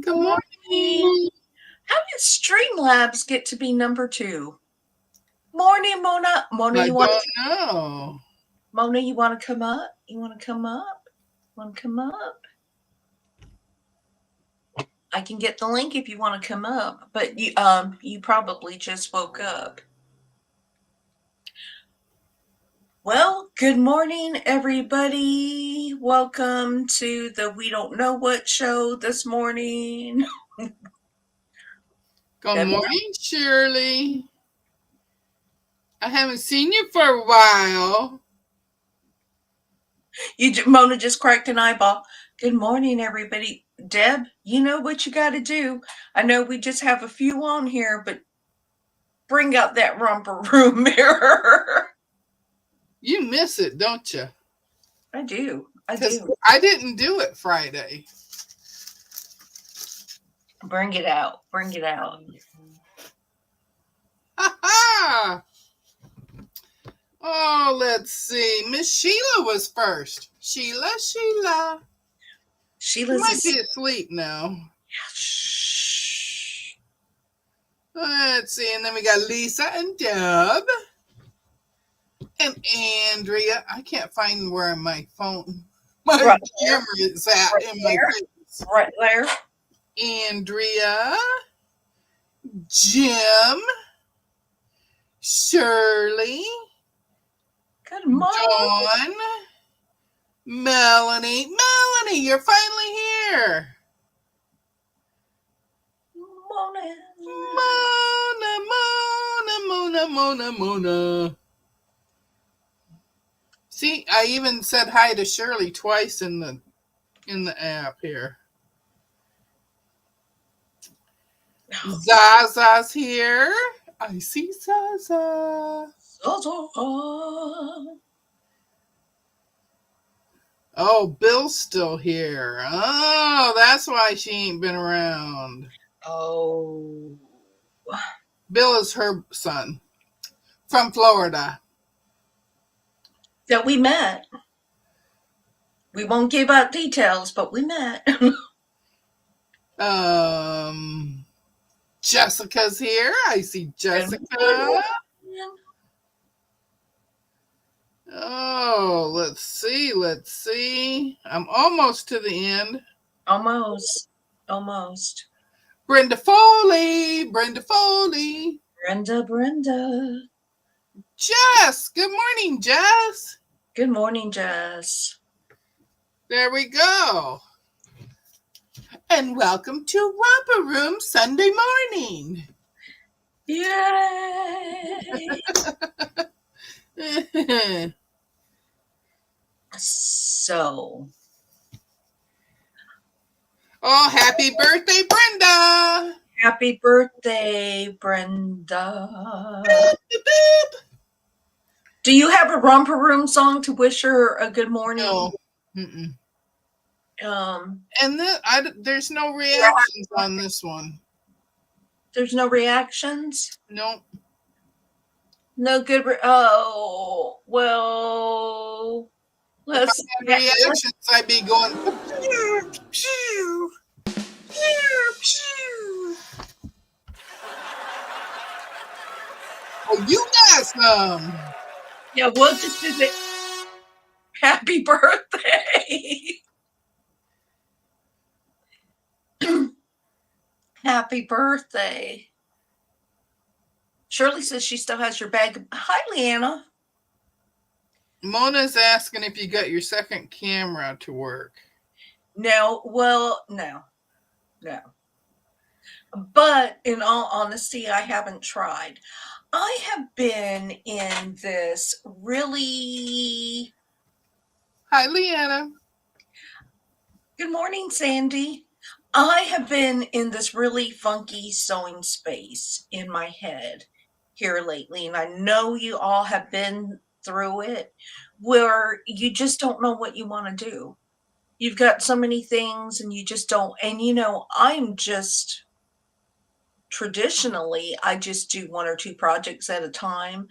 Good Morning. morning. How did Streamlabs get to be number two? Morning, Mona. Mona, I you want don't know. Mona? You want to come up? You want to come up? Want to come up? I can get the link if you want to come up, but you probably just woke up. Well, good morning, everybody. Welcome to the We Don't Know What show this morning. Good Debbie, morning, Shirley. I haven't seen you for a while. Mona just cracked an eyeball. Good morning, everybody. Deb, you know what you got to do. I know we just have a few on here, but bring out that romper room mirror. You miss it, don't you? I do. I Because do. I didn't do it Friday. Bring it out. Bring it out. Ha ha! Oh, let's see. Miss Sheila was first. Sheila. She Sheila's might a. be asleep now. Shh. Let's see. And then we got Lisa and Deb. And Andrea. I can't find where my phone, my Right there. camera is at Right in my there. face. Right there. Andrea, Jim, Shirley, Good morning. Dawn, Melanie. Melanie, you're finally here. Morning. Mona. See, I even said hi to Shirley twice in the app here. Zaza's here. I see Zaza. Oh, Bill's still here. Oh, that's why she ain't been around. Oh. Bill is her son from Florida. That we met. We won't give out details, but we met. Jessica's here. I see Good Jessica. morning. Oh, let's see. I'm almost to the end. Almost. Brenda Foley. Brenda. Jess. Good morning, Jess. Good morning, Jess. There we go. And welcome to Romper Room Sunday morning. Yay! So. Oh, happy birthday, Brenda. Happy birthday, Brenda. Beep, beep. Do you have a romper room song to wish her a good morning? No. And there's no reactions on this one. There's no reactions? Nope. No good. Oh, well, let's. Reactions, I'd be going. Oh, you got some. Yeah, we'll just do it. Happy birthday. Happy birthday. Shirley says she still has your bag. Hi, Leanna. Mona's asking if you got your second camera to work. No, well, no. But in all honesty, I haven't tried. I have been in this really. Hi, Leanna. Good morning, Sandy. I have been in this really funky sewing space in my head here lately, and I know you all have been through it where you just don't know what you want to do. You've got so many things and you just don't. And I'm just traditionally, I just do one or two projects at a time,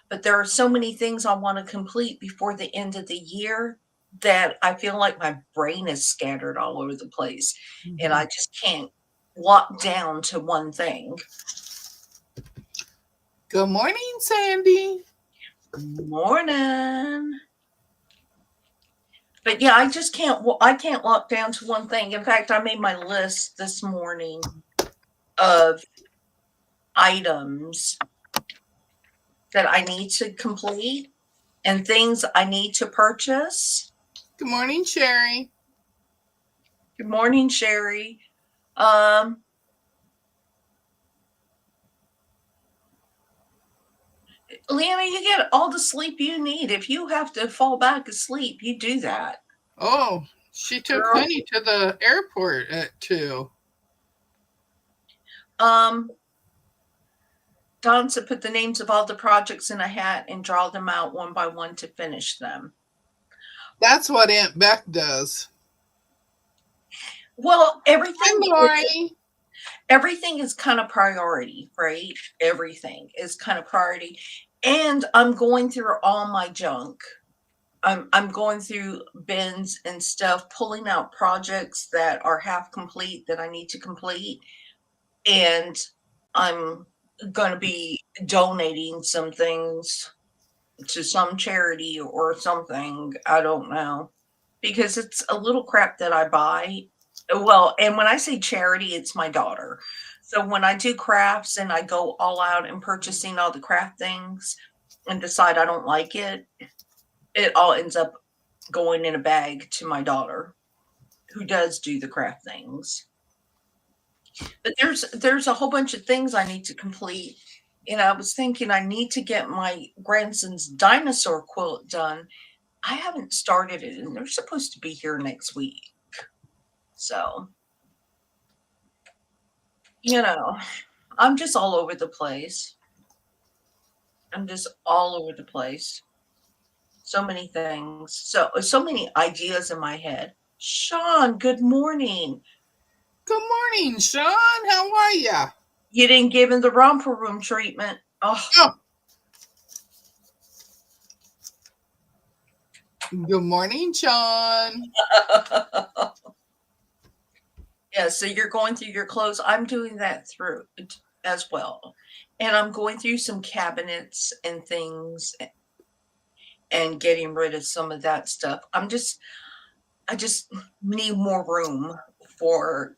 but there are so many things I want to complete before the end of the year that I feel like my brain is scattered all over the place, and I Mhm. just can't lock down to one thing. Good morning, Sandy. Morning. But yeah, I just I can't lock down to one thing. In fact, I made my list this morning of items that I need to complete and things I need to purchase. Good morning, Sherry. Good morning, Sherry. Um, Leanna, you get all the sleep you need. If you have to fall back asleep, you do that. Oh, she took Girl. Honey to the airport at 2. Don said put the names of all the projects in a hat and draw them out one by one to finish them. That's what Aunt Beck does. Well, Hi, Lori. everything is kind of priority, right? Everything is kind of priority. And I'm going through all my junk. I'm going through bins and stuff, pulling out projects that are half complete that I need to complete. And I'm going to be donating some things to some charity or something. I don't know. Because it's a little crap that I buy. Well, and when I say charity, it's my daughter. So when I do crafts and I go all out and purchasing all the craft things and decide I don't like it, it all ends up going in a bag to my daughter who does do the craft things. But there's a whole bunch of things I need to complete. And I was thinking I need to get my grandson's dinosaur quilt done. I haven't started it, and they're supposed to be here next week. So, I'm just all over the place. I'm just all over the place. So many things. So many ideas in my head. Sean, good morning. Good morning, Sean. How are ya? You didn't give him the romper room treatment. Oh, Oh, good morning, Sean. yeah. So you're going through your clothes. I'm doing that through as well, and I'm going through some cabinets and things and getting rid of some of that stuff. I just need more room for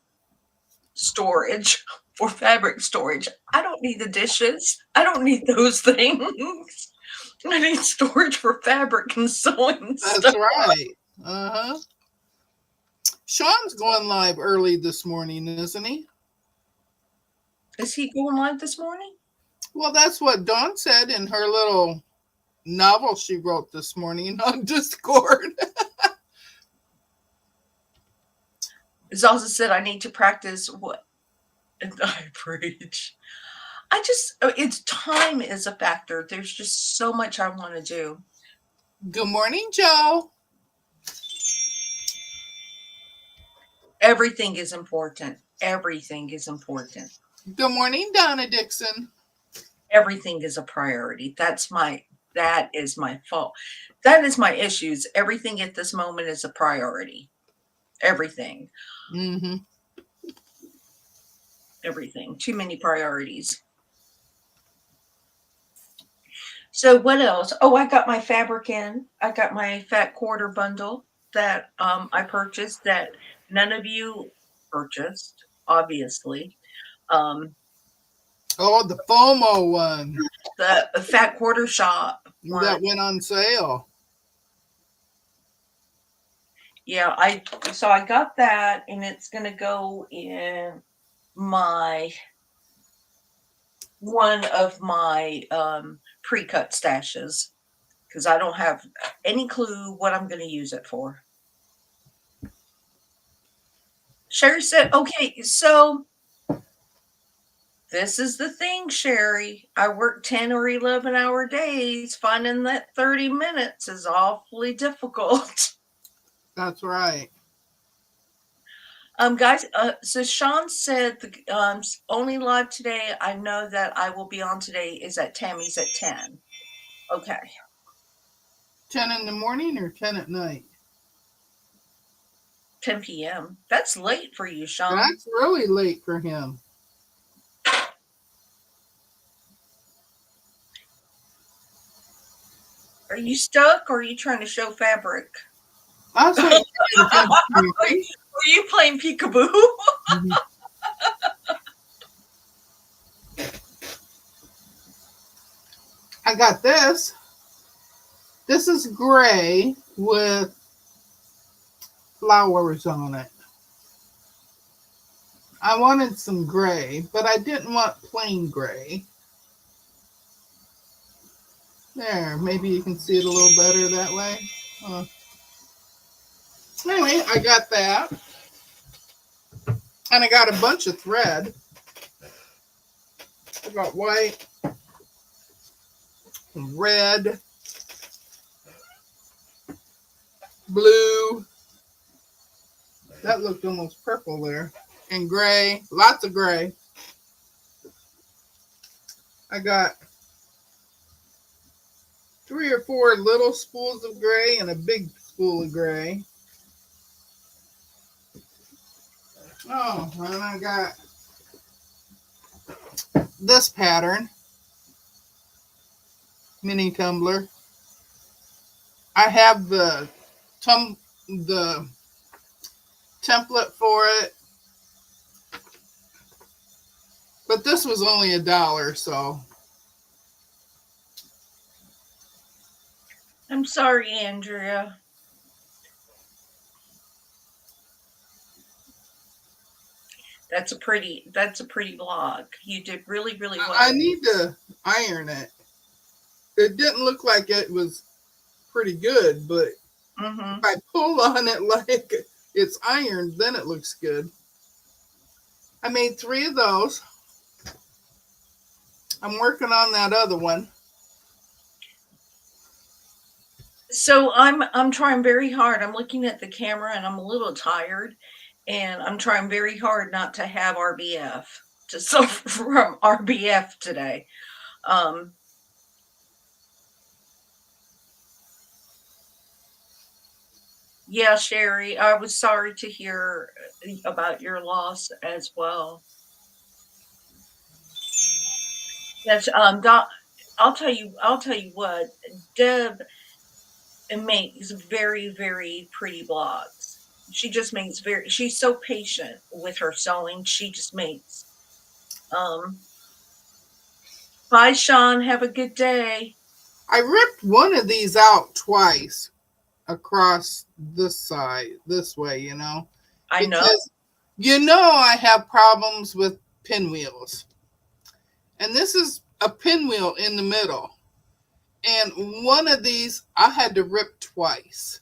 storage, for fabric storage. I don't need the dishes. I don't need those things. I need storage for fabric and sewing That's stuff. right. Uh-huh. Sean's going live early this morning, isn't he? Is he going live this morning? Well, that's what Dawn said in her little novel she wrote this morning on Discord. It's also said I need to practice what and I preach. It's time is a factor. There's just so much I want to do. Good morning, Joe. Everything is important. Everything is important. Good morning, Donna Dixon. Everything is a priority. That is my fault. That is my issues. Everything at this moment is a priority. Everything. Mm-hmm. Everything. Too many priorities. So what else? Oh, I got my fabric in. I got my fat quarter bundle that I purchased that none of you purchased, obviously. Um, Oh, the FOMO one the fat quarter shop one. that went on sale. Yeah, I got that, and it's gonna go in my one of my pre-cut stashes because I don't have any clue what I'm going to use it for. Sherry said, okay, so this is the thing, Sherry. I work 10 or 11-hour days. Finding that 30 minutes is awfully difficult. That's right. Guys, so Sean said the only live today I know that I will be on today is at Tammy's at 10. Okay. 10 in the morning or 10 at night? 10 p.m. That's late for you, Sean. That's really late for him. Are you stuck or are you trying to show fabric? I was like, paying attention to your face. Are you playing peekaboo? Mhm. I got this. This is gray with flowers on it. I wanted some gray, but I didn't want plain gray. There, maybe you can see it a little better that way. Anyway, I got that. And I got a bunch of thread. I got white, red, blue. That looked almost purple there. And gray, lots of gray. I got 3 or 4 little spools of gray and a big spool of gray. Oh, and I got this pattern, mini tumbler. I have the template for it, but this was only $1, so. I'm sorry, Andrea. That's a pretty blog. You did really, really well. I need to iron it. It didn't look like it was pretty good, but if I pull on it like it's ironed, then it looks good. I made 3 of those. I'm working on that other one. So I'm trying very hard. I'm looking at the camera and I'm a little tired, and I'm trying very hard not to have RBF, to suffer from RBF today. Yeah, Sherry, I was sorry to hear about your loss as well. Yes, I'll tell you what, Deb makes very, very pretty blogs. She just makes she's so patient with her sewing. She just makes, bye, Sean. Have a good day. I ripped one of these out twice across this side, this way, you know. I know. Because I have problems with pinwheels. And this is a pinwheel in the middle. And one of these I had to rip twice.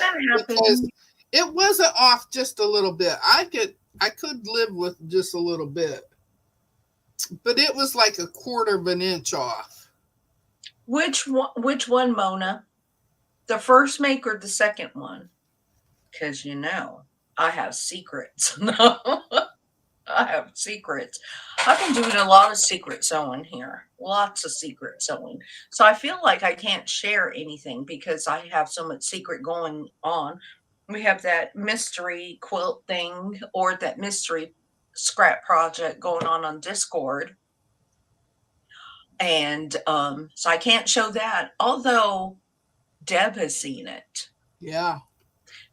That happens. Because it wasn't off just a little bit. I could live with just a little bit. But it was like a 1/4 of an inch off. Which one, Mona? The first make or the second one? Because I have secrets. No, I have secrets. I've been doing a lot of secret sewing here. Lots of secret sewing. So I feel like I can't share anything because I have so much secret going on. We have that mystery quilt thing or that mystery scrap project going on Discord. And so I can't show that. Although Deb has seen it. Yeah.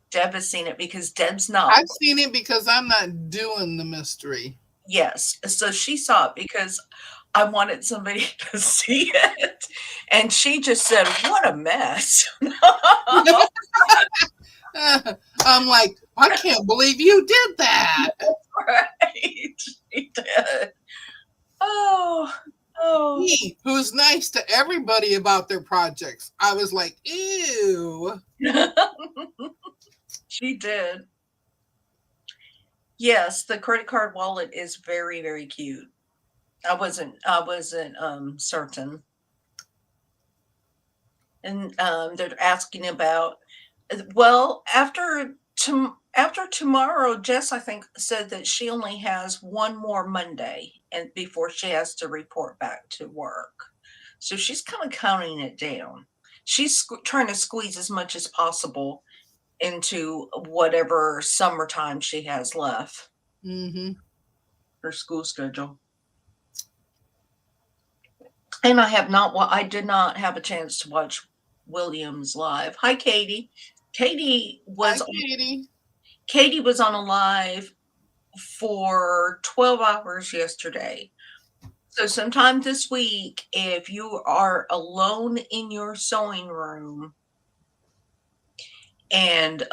Deb has seen it because Deb's not. I've seen it because I'm not doing the mystery. Yes. So she saw it because I wanted somebody to see it. And she just said, what a mess. I'm like, I can't believe you did that. Right. She did. Oh. He, who's nice to everybody about their projects. I was like, ew. She did. Yes, the credit card wallet is very, very cute. I wasn't certain. And they're asking about, well, after tomorrow, Jess, I think, said that she only has one more Monday and before she has to report back to work. So she's kind of counting it down. She's trying to squeeze as much as possible into whatever summertime she has left. Mm-hmm. Her school schedule. And I did not have a chance to watch Williams live. Hi, Katie. Katie Hi, was Katie. Katie was on a live for 12 hours yesterday. So sometime this week, if you are alone in your sewing room and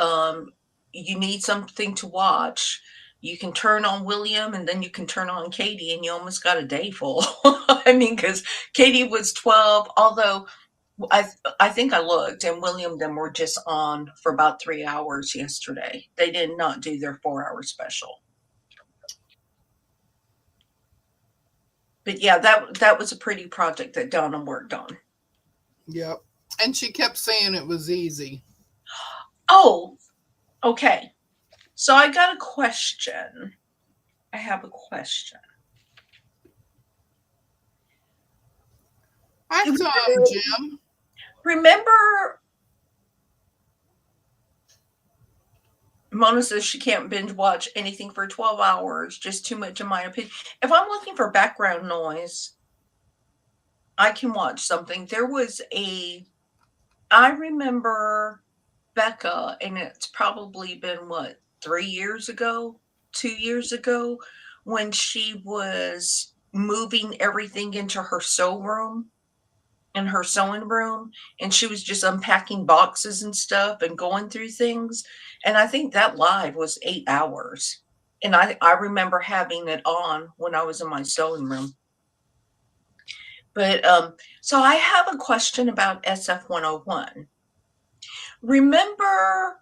you need something to watch, you can turn on William and then you can turn on Katie, and you almost got a day full. I mean, because Katie was 12, although I think I looked, and William them were just on for about 3 hours yesterday. They did not do their 4-hour special. But yeah, that was a pretty project that Donna worked on. Yep. And she kept saying it was easy. Oh, okay. So I got a question. I have a question. Hi, Jim. Remember, Mona says she can't binge watch anything for 12 hours, just too much in my opinion. If I'm looking for background noise, I can watch something. I remember Becca, and it's probably been 3 years ago, 2 years ago, when she was moving everything into her sewing room, and she was just unpacking boxes and stuff and going through things. And I think that live was 8 hours. And I remember having it on when I was in my sewing room. But so I have a question about SF-101. Remember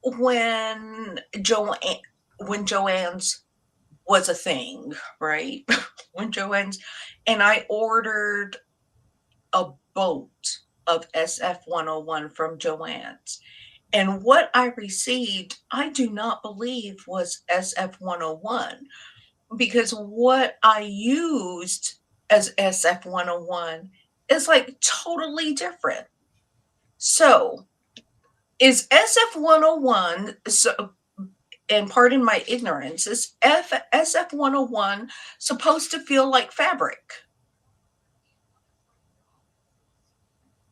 when Joann's was a thing, right? When Joann's, and I ordered a boat of SF-101 from Joann's. And what I received, I do not believe was SF-101, because what I used as SF-101 is like totally different. So is SF-101, so, and pardon my ignorance, is SF-101 supposed to feel like fabric?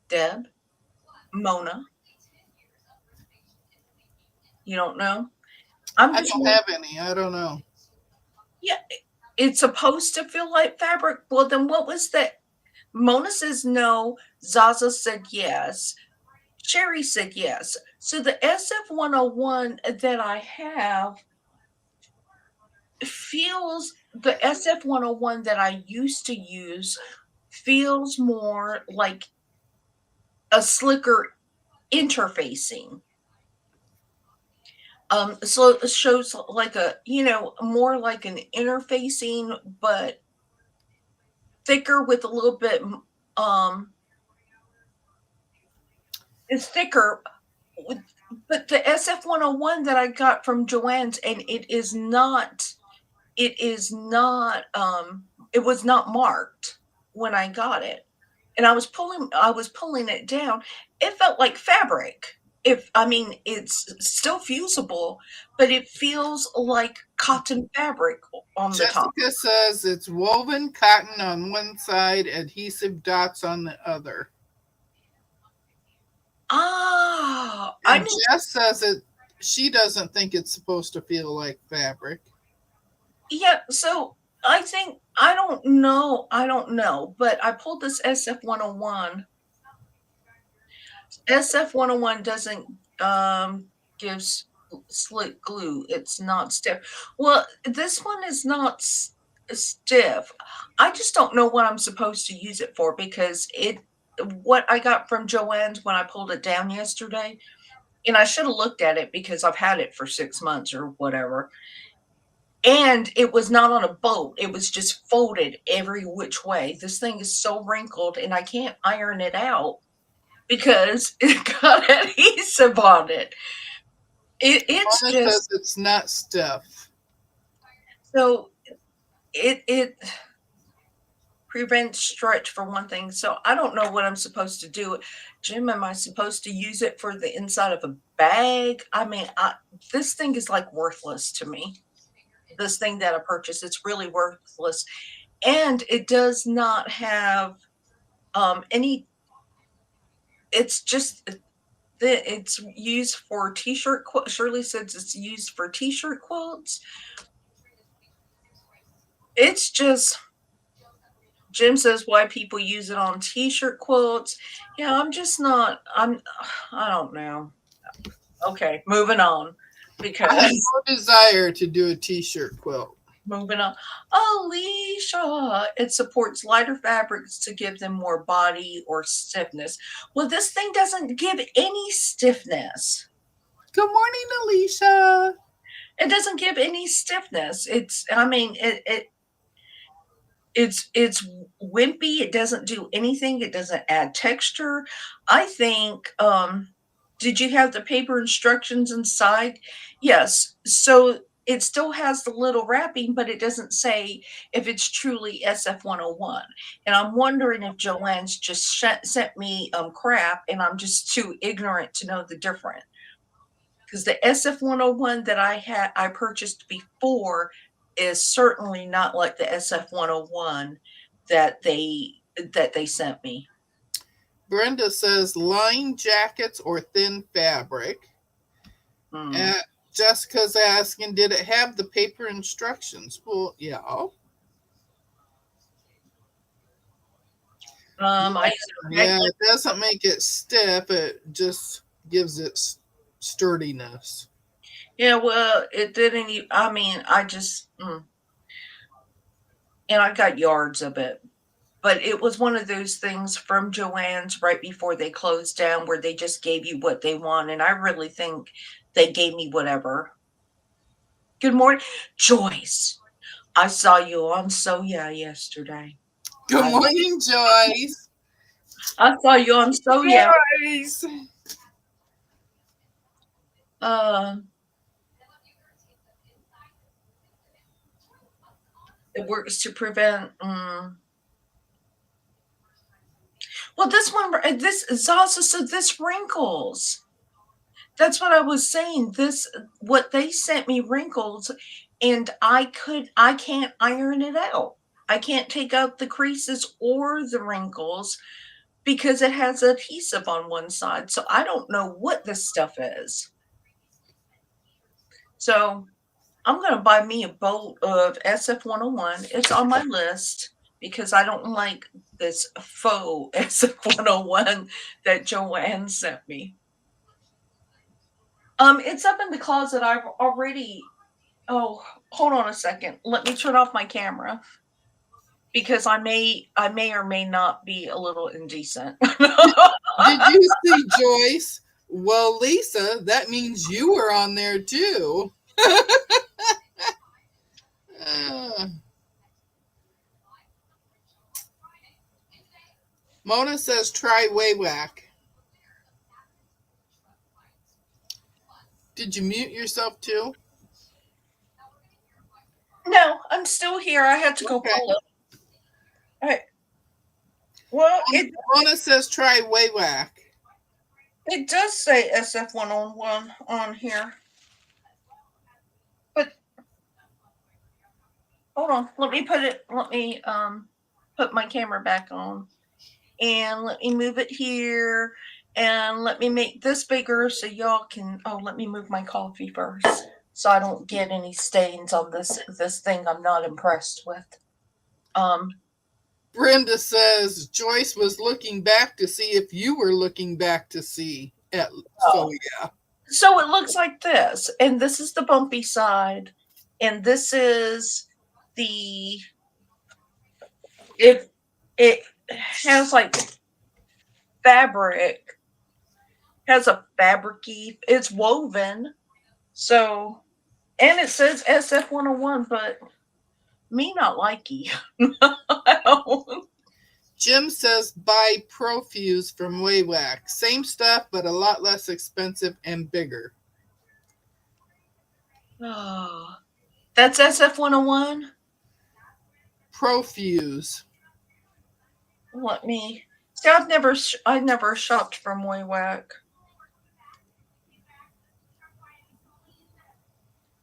Deb? Mona? You don't know? I don't have any. I don't know. Yeah, it's supposed to feel like fabric. Well, then what was that? Mona says no. Zaza said yes. Sherry said yes. So the SF-101 that I have feels, the SF-101 that I used to use feels more like a slicker interfacing. So it shows like more like an interfacing, but thicker with a little bit, it's thicker. But the SF-101 that I got from Joann's, and it was not marked when I got it. And I was pulling it down. It felt like fabric. It's still fusible, but it feels like cotton fabric on the top. Jessica says it's woven cotton on one side, adhesive dots on the other. And Jess says she doesn't think it's supposed to feel like fabric. Yeah, so I don't know, but I pulled this SF-101. SF-101 doesn't give slick glue. It's not stiff. Well, this one is not stiff. I just don't know what I'm supposed to use it for, because what I got from Joann's when I pulled it down yesterday, and I should have looked at it because I've had it for 6 months or whatever. And it was not on a boat. It was just folded every which way. This thing is so wrinkled, and I can't iron it out because it got adhesive on it. It's Mona just says it's not stiff. so it prevent stretch for one thing. So I don't know what I'm supposed to do. Jim, am I supposed to use it for the inside of a bag? I mean, this thing is like worthless to me. This thing that I purchased, it's really worthless. And it does not have any, it's just, it's used for t-shirt quotes. Shirley says it's used for t-shirt quotes. It's just, Jim says why people use it on t-shirt quotes. Yeah, I don't know. Okay, moving on I have because no desire to do a t-shirt quilt. moving on. Alicia, it supports lighter fabrics to give them more body or stiffness. Well, this thing doesn't give any stiffness. Good morning, Alicia. It doesn't give any stiffness. It's wimpy. It doesn't do anything. It doesn't add texture. I think, did you have the paper instructions inside? Yes. So it still has the little wrapping, but it doesn't say if it's truly SF-101. And I'm wondering if Joanne's just sent me crap and I'm just too ignorant to know the difference. Because the SF-101 that I purchased before is certainly not like the SF-101 that they sent me. Brenda says line jackets or thin fabric. Jessica's asking, did it have the paper instructions? Well, yeah. It doesn't make it stiff. It just gives it sturdiness. Yeah, well, it didn't. I mean, and I got yards of it, but it was one of those things from Joann's right before they closed down where they just gave you what they want. And I really think they gave me whatever. Good morning, Joyce. I saw you on So Yeah yesterday. Good morning, Joyce. I saw you on So Yeah. Joyce. It works to prevent. Well, this is also so this wrinkles. That's what I was saying. What they sent me wrinkles, and I can't iron it out. I can't take out the creases or the wrinkles because it has adhesive on one side. So I don't know what this stuff is. So I'm going to buy me a bolt of SF-101. It's on my list because I don't like this faux SF-101 that Joanne sent me. It's up in the closet. I've already. Oh, hold on a second. Let me turn off my camera because I may or may not be a little indecent. Did you see Joyce? Well, Lisa, that means you were on there too. Mona says try Waywack. Did you mute yourself too? No, I'm still here. I had to go pull it. All right. Well, Mona says try Waywack. It does say SF-101 on here. But hold on. Let me put my camera back on. And let me move it here. And let me make this bigger so y'all can. Oh, let me move my coffee first so I don't get any stains on this thing I'm not impressed with. Brenda says Joyce was looking back to see if you were looking back to see. So yeah. So it looks like this, and this is the bumpy side, and this is the. It has like fabric. Has a fabricy. It's woven, so, and it says SF-101, but me not likey. Jim says buy Profuse from Waywack. Same stuff, but a lot less expensive and bigger. Oh, that's SF-101? Profuse. Let me see. I never shopped from Waywack.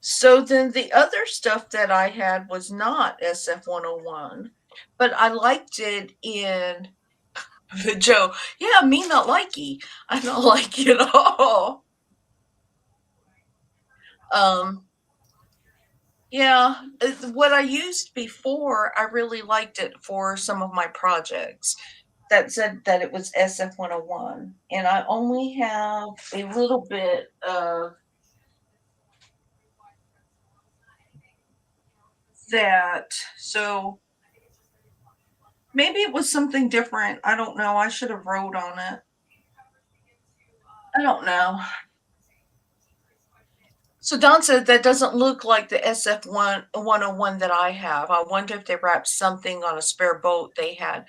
So then the other stuff that I had was not SF-101, but I liked it in Joe. Yeah, me not likey. I don't like it at all. Um, yeah, what I used before, I really liked it for some of my projects that said that it was SF-101, and I only have a little bit of that. So maybe it was something different. I don't know. I should have wrote on it. I don't know. So Don said that doesn't look like the SF-101 that I have. I wonder if they wrapped something on a spare boat they had.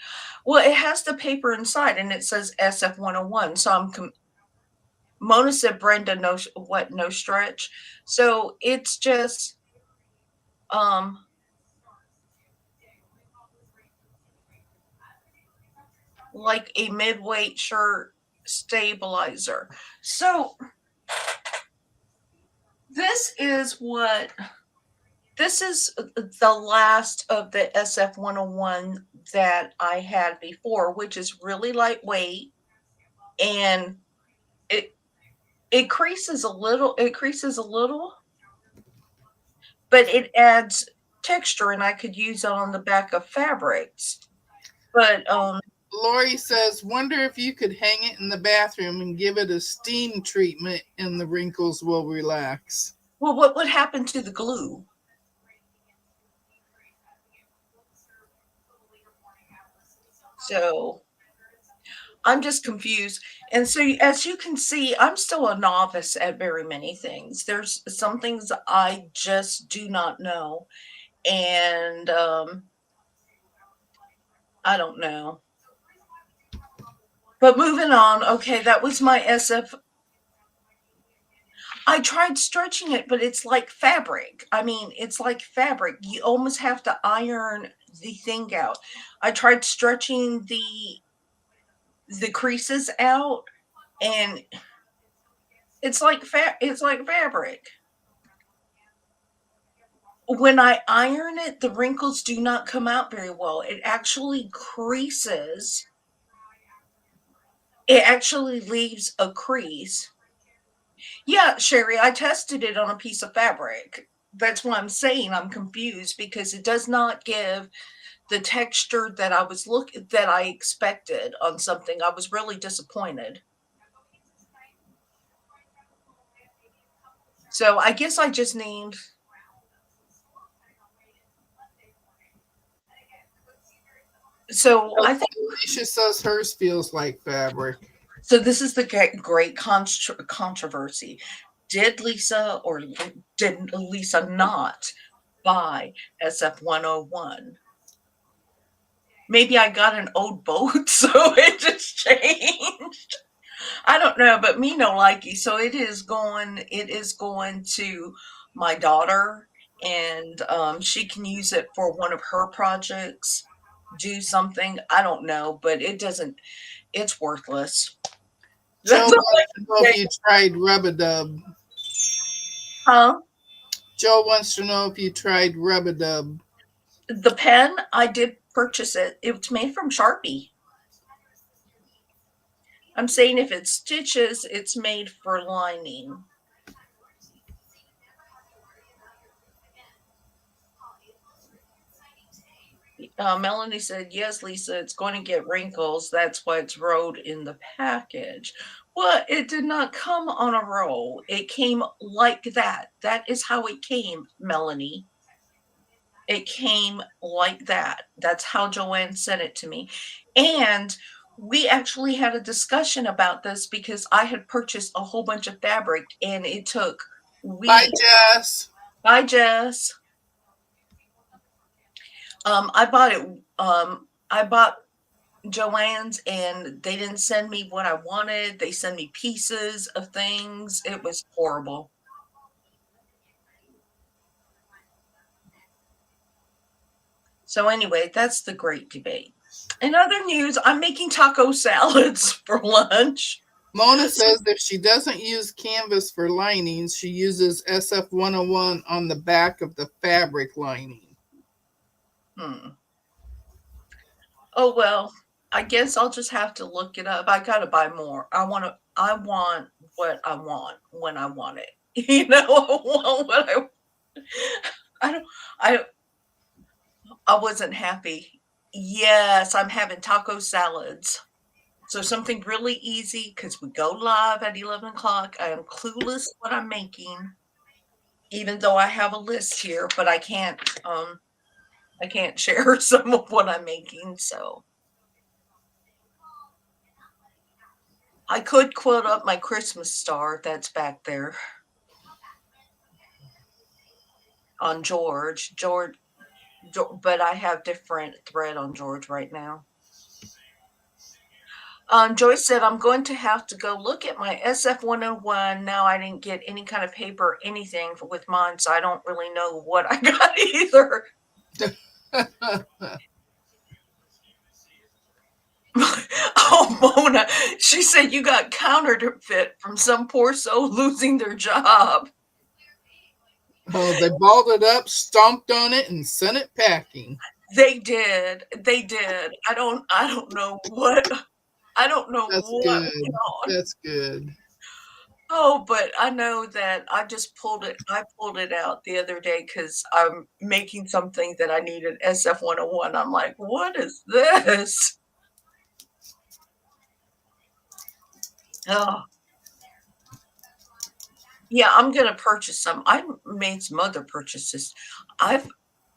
Well, it has the paper inside and it says SF-101. So Mona said Brenda no stretch. So it's just um like a mid-weight shirt stabilizer. So this is what this is the last of the SF-101 that I had before, which is really lightweight and it it creases a little, but it adds texture and I could use it on the back of fabrics. But Lori says, wonder if you could hang it in the bathroom and give it a steam treatment and the wrinkles will relax. well, what would happen to the glue? So I'm just confused. And so, as you can see, I'm still a novice at very many things. There's some things I just do not know. And I don't know. But moving on. Okay, that was my SF. I tried stretching it, but it's like fabric. I mean, it's like fabric. You almost have to iron the thing out. I tried stretching the creases out and it's like fabric. When I iron it, the wrinkles do not come out very well. It actually creases. It actually leaves a crease. Yeah, Sherry, I tested it on a piece of fabric. That's why I'm saying I'm confused because it does not give the texture that I expected on something. I was really disappointed. So I guess I just need. So I think Alicia says hers feels like fabric. so. This is the great controversy. Did Lisa or did Lisa not buy SF-101? Maybe I got an old boat, so it just changed. I don't know, but me no likey. So it is going to my daughter, and she can use it for one of her projects, do something. I don't know, but it doesn't, it's worthless. Joe That's all I wants to know can if say. you tried Rub-a-Dub. Huh? Joe wants to know if you tried Rub-a-Dub. The pen, I did purchase it. It's made from Sharpie. I'm saying if it stitches, it's made for lining. Melanie said, yes, Lisa, it's going to get wrinkles. That's why it's wrote in the package. Well, it did not come on a roll. It came like that. That is how it came, Melanie. It came like that. That's how Joanne sent it to me. And we actually had a discussion about this because I had purchased a whole bunch of fabric and it took Bye, weeks. Jess. Bye, Jess. I bought it. I bought Joann's and they didn't send me what I wanted. They sent me pieces of things. It was horrible. So anyway, that's the great debate. In other news, I'm making taco salads for lunch. Mona says if she doesn't use canvas for linings, she uses SF101 on the back of the fabric lining. Oh, well, I guess I'll just have to look it up. I gotta buy more. I want what I want when I want it. I want what I don't I wasn't happy. Yes, I'm having taco salads. So something really easy because we go live at 11 o'clock. I am clueless what I'm making, even though I have a list here, but I can't share some of what I'm making. So I could quote up my Christmas star that's back there on George, but I have different thread on George right now. Joyce said, I'm going to have to go look at my SF101. Now I didn't get any kind of paper or anything with mine, so I don't really know what I got either. Oh, Mona, she said you got counterfeit from some poor soul losing their job. Oh, they balled it up, stomped on it, and sent it packing. They did. I don't know what. I don't know That's what good. went on. That's good. Oh, but I know that I just pulled it. I pulled it out the other day because I'm making something that I needed SF101. I'm like, what is this? Oh, yeah, I'm gonna purchase some. I made some other purchases.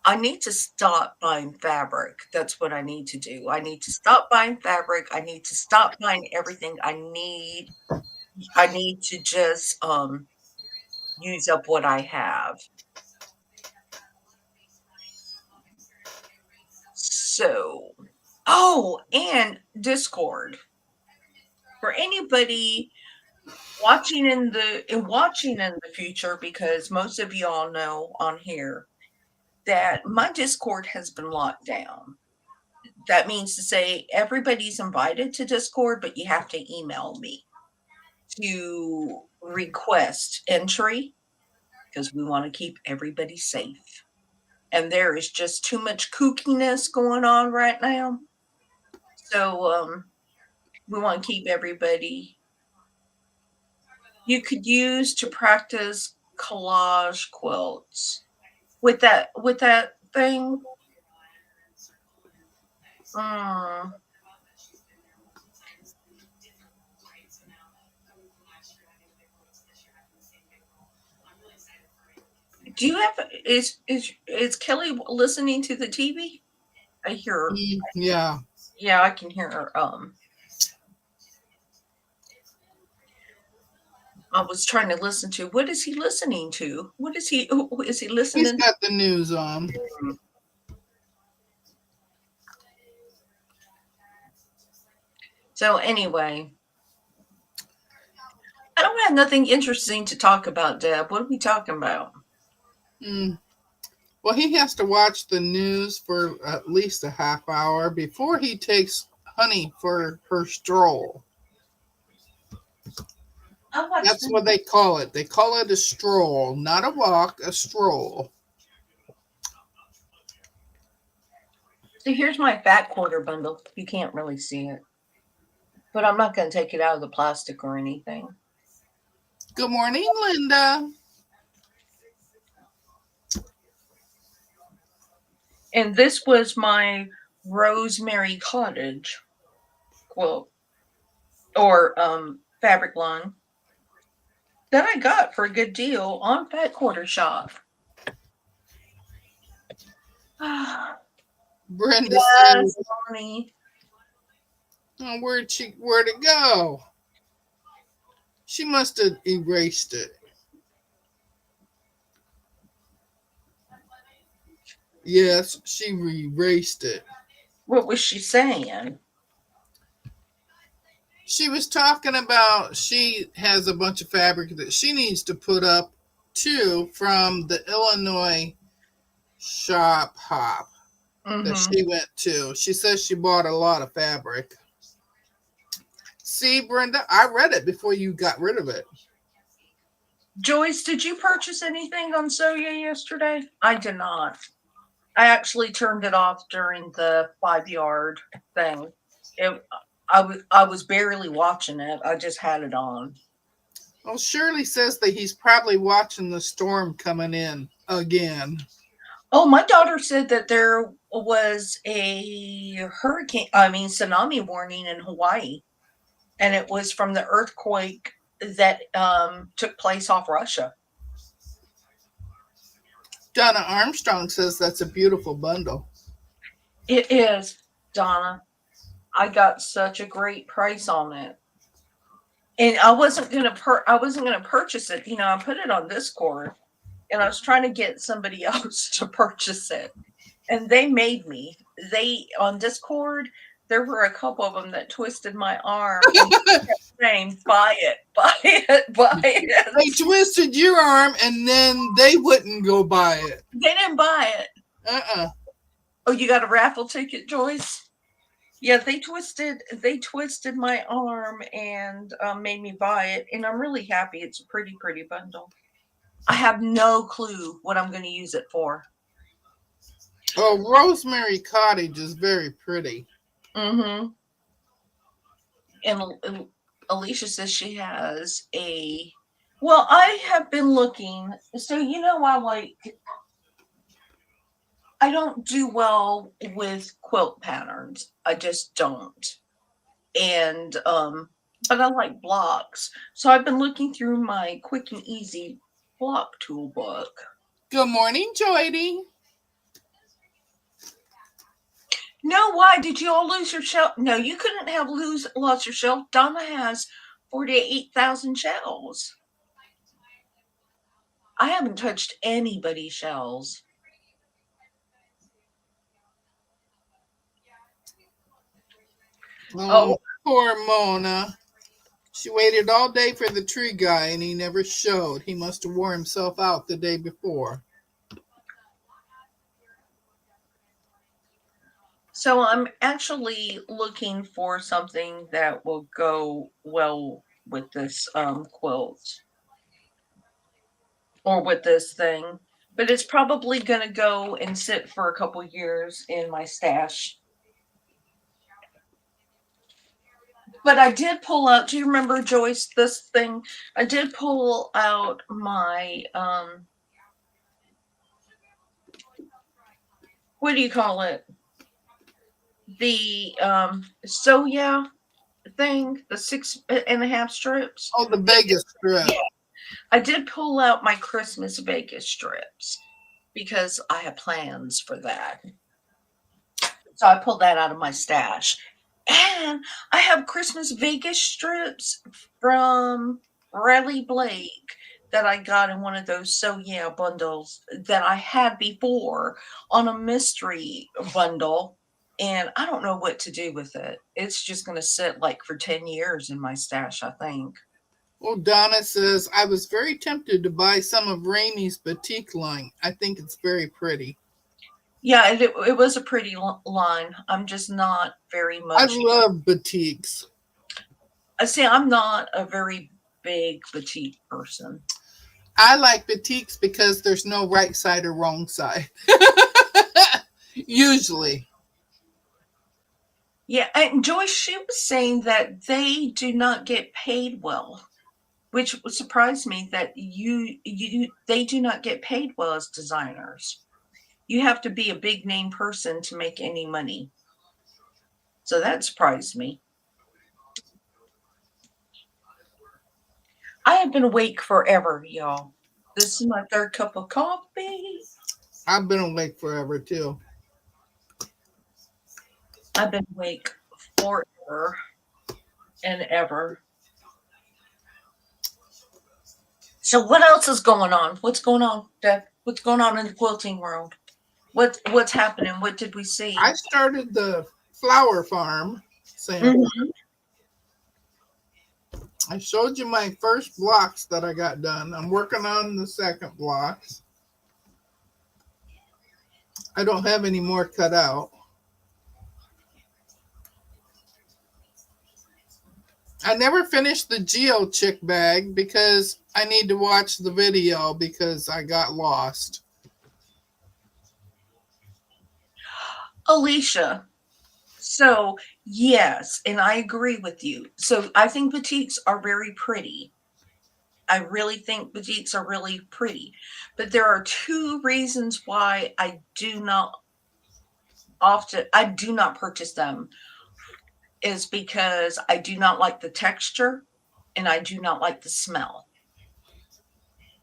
I need to stop buying fabric. That's what I need to do. I need to stop buying fabric. I need to stop buying everything I need. I need to just use up what I have. So, oh, and Discord. For anybody watching in the future, because most of you all know on here that my Discord has been locked down. That means to say everybody's invited to Discord, but you have to email me to request entry because we want to keep everybody safe. And there is just too much kookiness going on right now. So we want to keep everybody. You could use to practice collage quilts with that thing. Do you have is Kelly listening to the TV? I hear her. Yeah. Yeah, I can hear her. I was trying to listen to. What is he listening to? What is he listening? He's got the news on. So anyway, I don't have nothing interesting to talk about, Deb. What are we talking about? Well, he has to watch the news for at least a half hour before he takes Honey for her stroll. That's what they call it. They call it a stroll, not a walk, a stroll. So here's my fat quarter bundle. You can't really see it, but I'm not going to take it out of the plastic or anything. Good morning, Linda. And this was my Rosemary Cottage quilt or fabric line that I got for a good deal on Fat Quarter Shop. Brenda yes, says, Mommy. Oh, where'd it go? She must have erased it. Yes, she erased it. What was she saying? She was talking about she has a bunch of fabric that she needs to put up too from the Illinois Shop Hop. that Mm-hmm. she went to. She says she bought a lot of fabric. See, Brenda, I read it before you got rid of it. Joyce, did you purchase anything on Soya yesterday? I did not. I actually turned it off during the 5 yard thing. It, I was barely watching it. I just had it on. Well, Shirley says that he's probably watching the storm coming in again. Oh, my daughter said that there was a tsunami warning in Hawaii, and it was from the earthquake that took place off Russia. Donna Armstrong says that's a beautiful bundle. It is, Donna. I got such a great price on it. And I wasn't gonna purchase it. You know, I put it on Discord, and I was trying to get somebody else to purchase it, and they made me. They on Discord, there were a couple of them that twisted my arm and kept saying, "Buy it, buy it, buy it." They twisted your arm and then they wouldn't go buy it. They didn't buy it. Oh, you got a raffle ticket, Joyce? Yeah, they twisted my arm and made me buy it, and I'm really happy. It's a pretty bundle. I have no clue what I'm going to use it for. Oh, Rosemary Cottage is very pretty. Mm-hmm. And Alicia says she has a. Well, I have been looking. So I don't do well with quilt patterns. I just don't. And but I like blocks. So I've been looking through my quick and easy block toolbook. Good morning, Joydy. No, why did you all lose your shelf? No, you couldn't have lost your shelf. Donna has 48,000 shells. I haven't touched anybody's shells. Oh, poor Mona. She waited all day for the tree guy and he never showed. He must have wore himself out the day before. So I'm actually looking for something that will go well with this quilt or with this thing, but it's probably going to go and sit for a couple years in my stash. But I did pull out, do you remember, Joyce, this thing? I did pull out my, what do you call it? The Soya thing, the 6.5 strips. Oh, the Vegas strip. Yeah. I did pull out my Christmas Vegas strips because I have plans for that. So I pulled that out of my stash. And I have Christmas Vegas strips from Riley Blake that I got in one of those bundles that I had before on a mystery bundle. And I don't know what to do with it. It's just going to sit like for 10 years in my stash, I think. Well, Donna says, I was very tempted to buy some of Ramey's batik line. I think it's very pretty. Yeah, it was a pretty line. I'm just not very much. I love batiks. I see, I'm not a very big batik person. I like batiks because there's no right side or wrong side. Usually. Yeah, and Joyce, she was saying that they do not get paid well, which surprised me that they do not get paid well as designers. You have to be a big name person to make any money. So that surprised me. I have been awake forever, y'all. This is my third cup of coffee. I've been awake forever, too. I've been awake forever and ever. So what else is going on? What's going on, Deb? What's going on in the quilting world? What's happening? What did we see? I started the flower farm, Sam. Mm-hmm. I showed you my first blocks that I got done. I'm working on the second blocks. I don't have any more cut out. I never finished the Geo Chick bag because I need to watch the video because I got lost. Alicia, so yes, and I agree with you. So I think batiks are very pretty. I really think batiks are really pretty. But there are two reasons why I do not purchase them, is because I do not like the texture and I do not like the smell.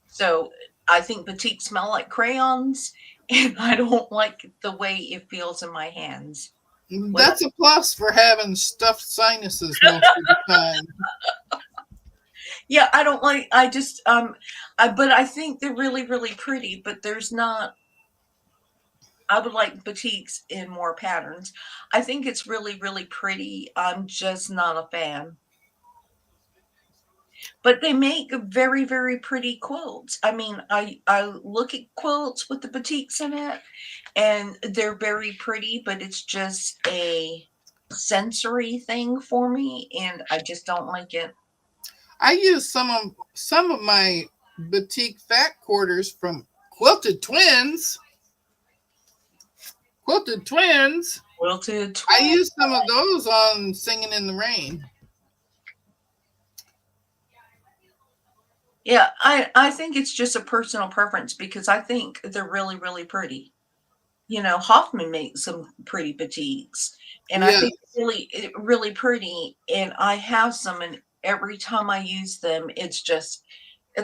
So I think batiks smell like crayons and I don't like the way it feels in my hands. That's a plus for having stuffed sinuses most of the time. Yeah, I don't like, but I think they're really, really pretty, but there's not, I would like batiks in more patterns. I think it's really, really pretty. I'm just not a fan. But they make very, very pretty quilts. I mean, I look at quilts with the batiks in it, and they're very pretty, but it's just a sensory thing for me, and I just don't like it. I use some of my batik fat quarters from Quilted Twins. Quilted Twins. Quilted Twins. I use some of those on Singing in the Rain. Yeah, I think it's just a personal preference because I think they're really, really pretty. You know, Hoffman makes some pretty batiks, and I think Yes. really, really pretty. And I have some, and every time I use them, it's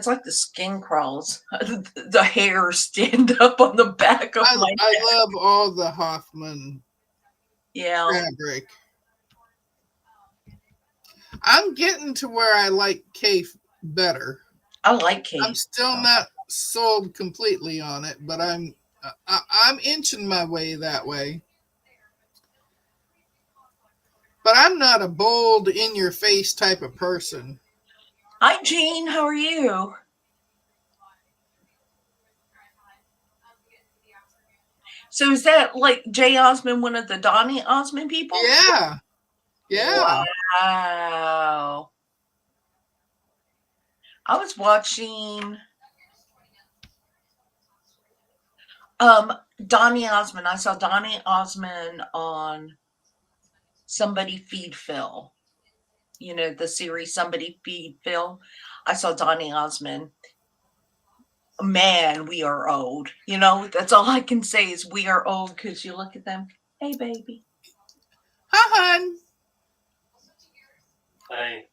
like the skin crawls. The hairs stand up on the back of my I neck. love all the Hoffman Yeah. fabric. I'm getting to where I like Kaffe better. I like Kaffe. I'm still not sold completely on it, but I'm inching my way that way. But I'm not a bold, in your face type of person. Hi, Jean. How are you? So is that like Jay Osmond, one of the Donny Osmond people? Yeah. Yeah. Wow. I was watching Donny Osmond. I saw Donny Osmond on Somebody Feed Phil. You know, the series Somebody Feed Phil. I saw Donny Osmond. Man, we are old. You know, that's all I can say is we are old because you look at them. Hey, baby. Hi, hon. Hey.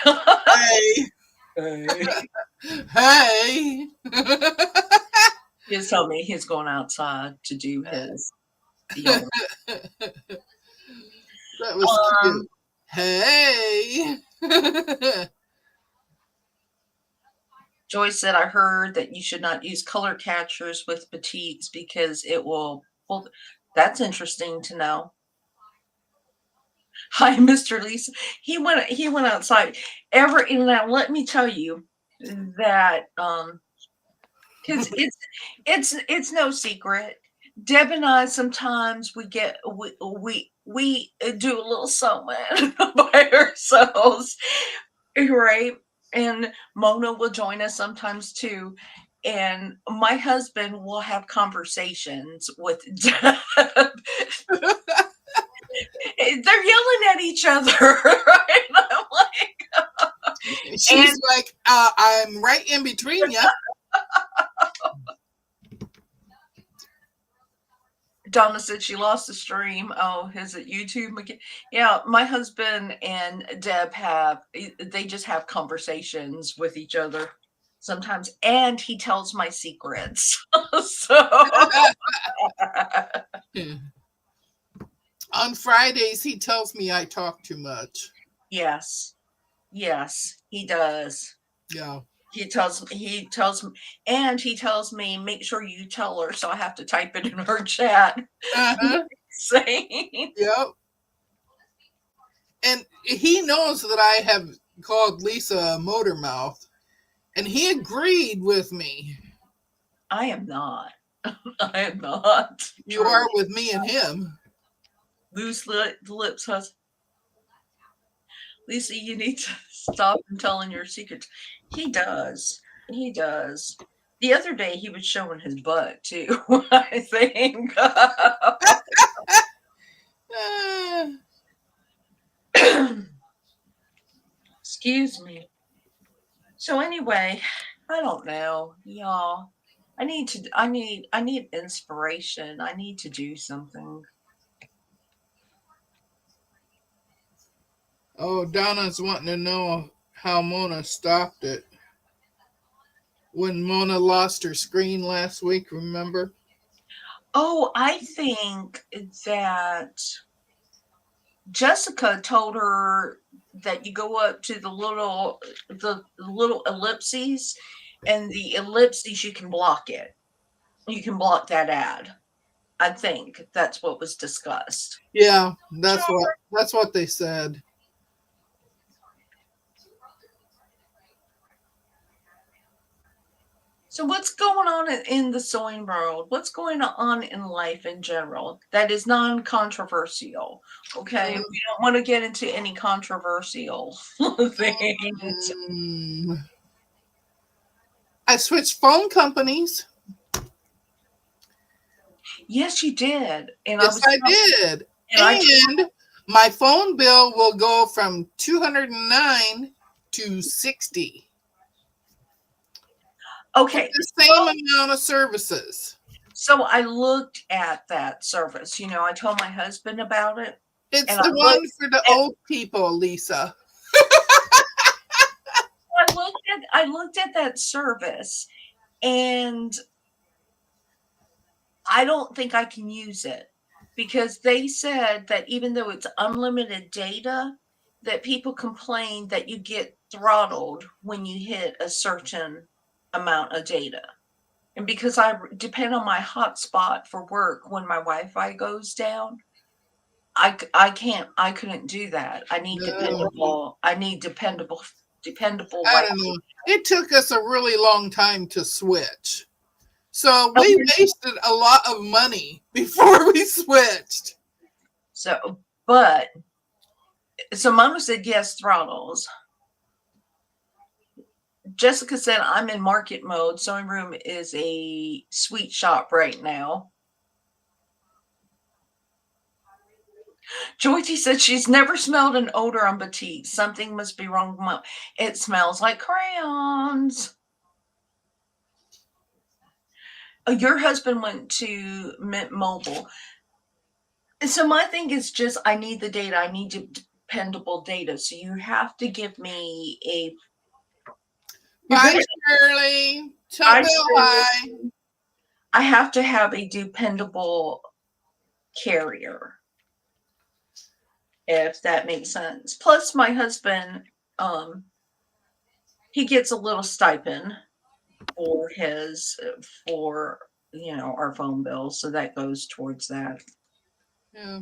Hey. Hey. Hey. He's told me he's going outside to do his deal. That was cute. Hey. Joyce said, I heard that you should not use color catchers with batiks because it will, well, that's interesting to know. Hi, Mr. Lisa. He went outside. Now let me tell you that because it's no secret. Deb and I sometimes we do a little something by ourselves, right? And Mona will join us sometimes too. And my husband will have conversations with Deb. They're yelling at each other, right? And I'm like, she's like, I'm right in between you. Donna said she lost the stream. Oh, is it YouTube again? Yeah, my husband and Deb they just have conversations with each other sometimes, and he tells my secrets. So on Fridays, he tells me I talk too much. Yes, he does. Yeah. He tells me, make sure you tell her. So I have to type it in her chat. Saying. Yep. And he knows that I have called Lisa a motor mouth, and he agreed with me. I am not. I am not. You are with me and him. Loose lips, husband. Lisa, you need to stop him telling your secrets. He does. He does. The other day, he was showing his butt too. I think. Excuse me. So anyway, I don't know, y'all. I need inspiration. I need to do something. Oh, Donna's wanting to know how Mona stopped it. When Mona lost her screen last week, remember? Oh, I think that Jessica told her that you go up to the little ellipses, and the ellipses you can block it. You can block that ad. I think that's what was discussed. Yeah, that's what they said. So what's going on in the sewing world? What's going on in life in general that is non-controversial? Okay, we don't want to get into any controversial things. I switched phone companies. Yes, you did. And yes, I did. And my phone bill will go from $209 to $60. Okay. The same amount of services. So I looked at that service. You know, I told my husband about it. It's the one for the old people, Lisa. I looked at that service, and I don't think I can use it because they said that even though it's unlimited data, that people complain that you get throttled when you hit a certain amount of data. And because I depend on my hotspot for work when my Wi-Fi goes down, I couldn't do that. I need dependable I don't know. It took us a really long time to switch. So we wasted a lot of money before we switched. So Mama said yes, throttles. Jessica said I'm in market mode. Sewing Room is a sweet shop right now. Joyce said she's never smelled an odor on batik. Something must be wrong. It smells like crayons. Your husband went to Mint Mobile. And so my thing is just I need the data. I need dependable data. So you have to give me a... Bye, Shirley. Tell Bill hi. I have to have a dependable carrier, if that makes sense. Plus my husband, he gets a little stipend for our phone bill, so that goes towards that. Yeah.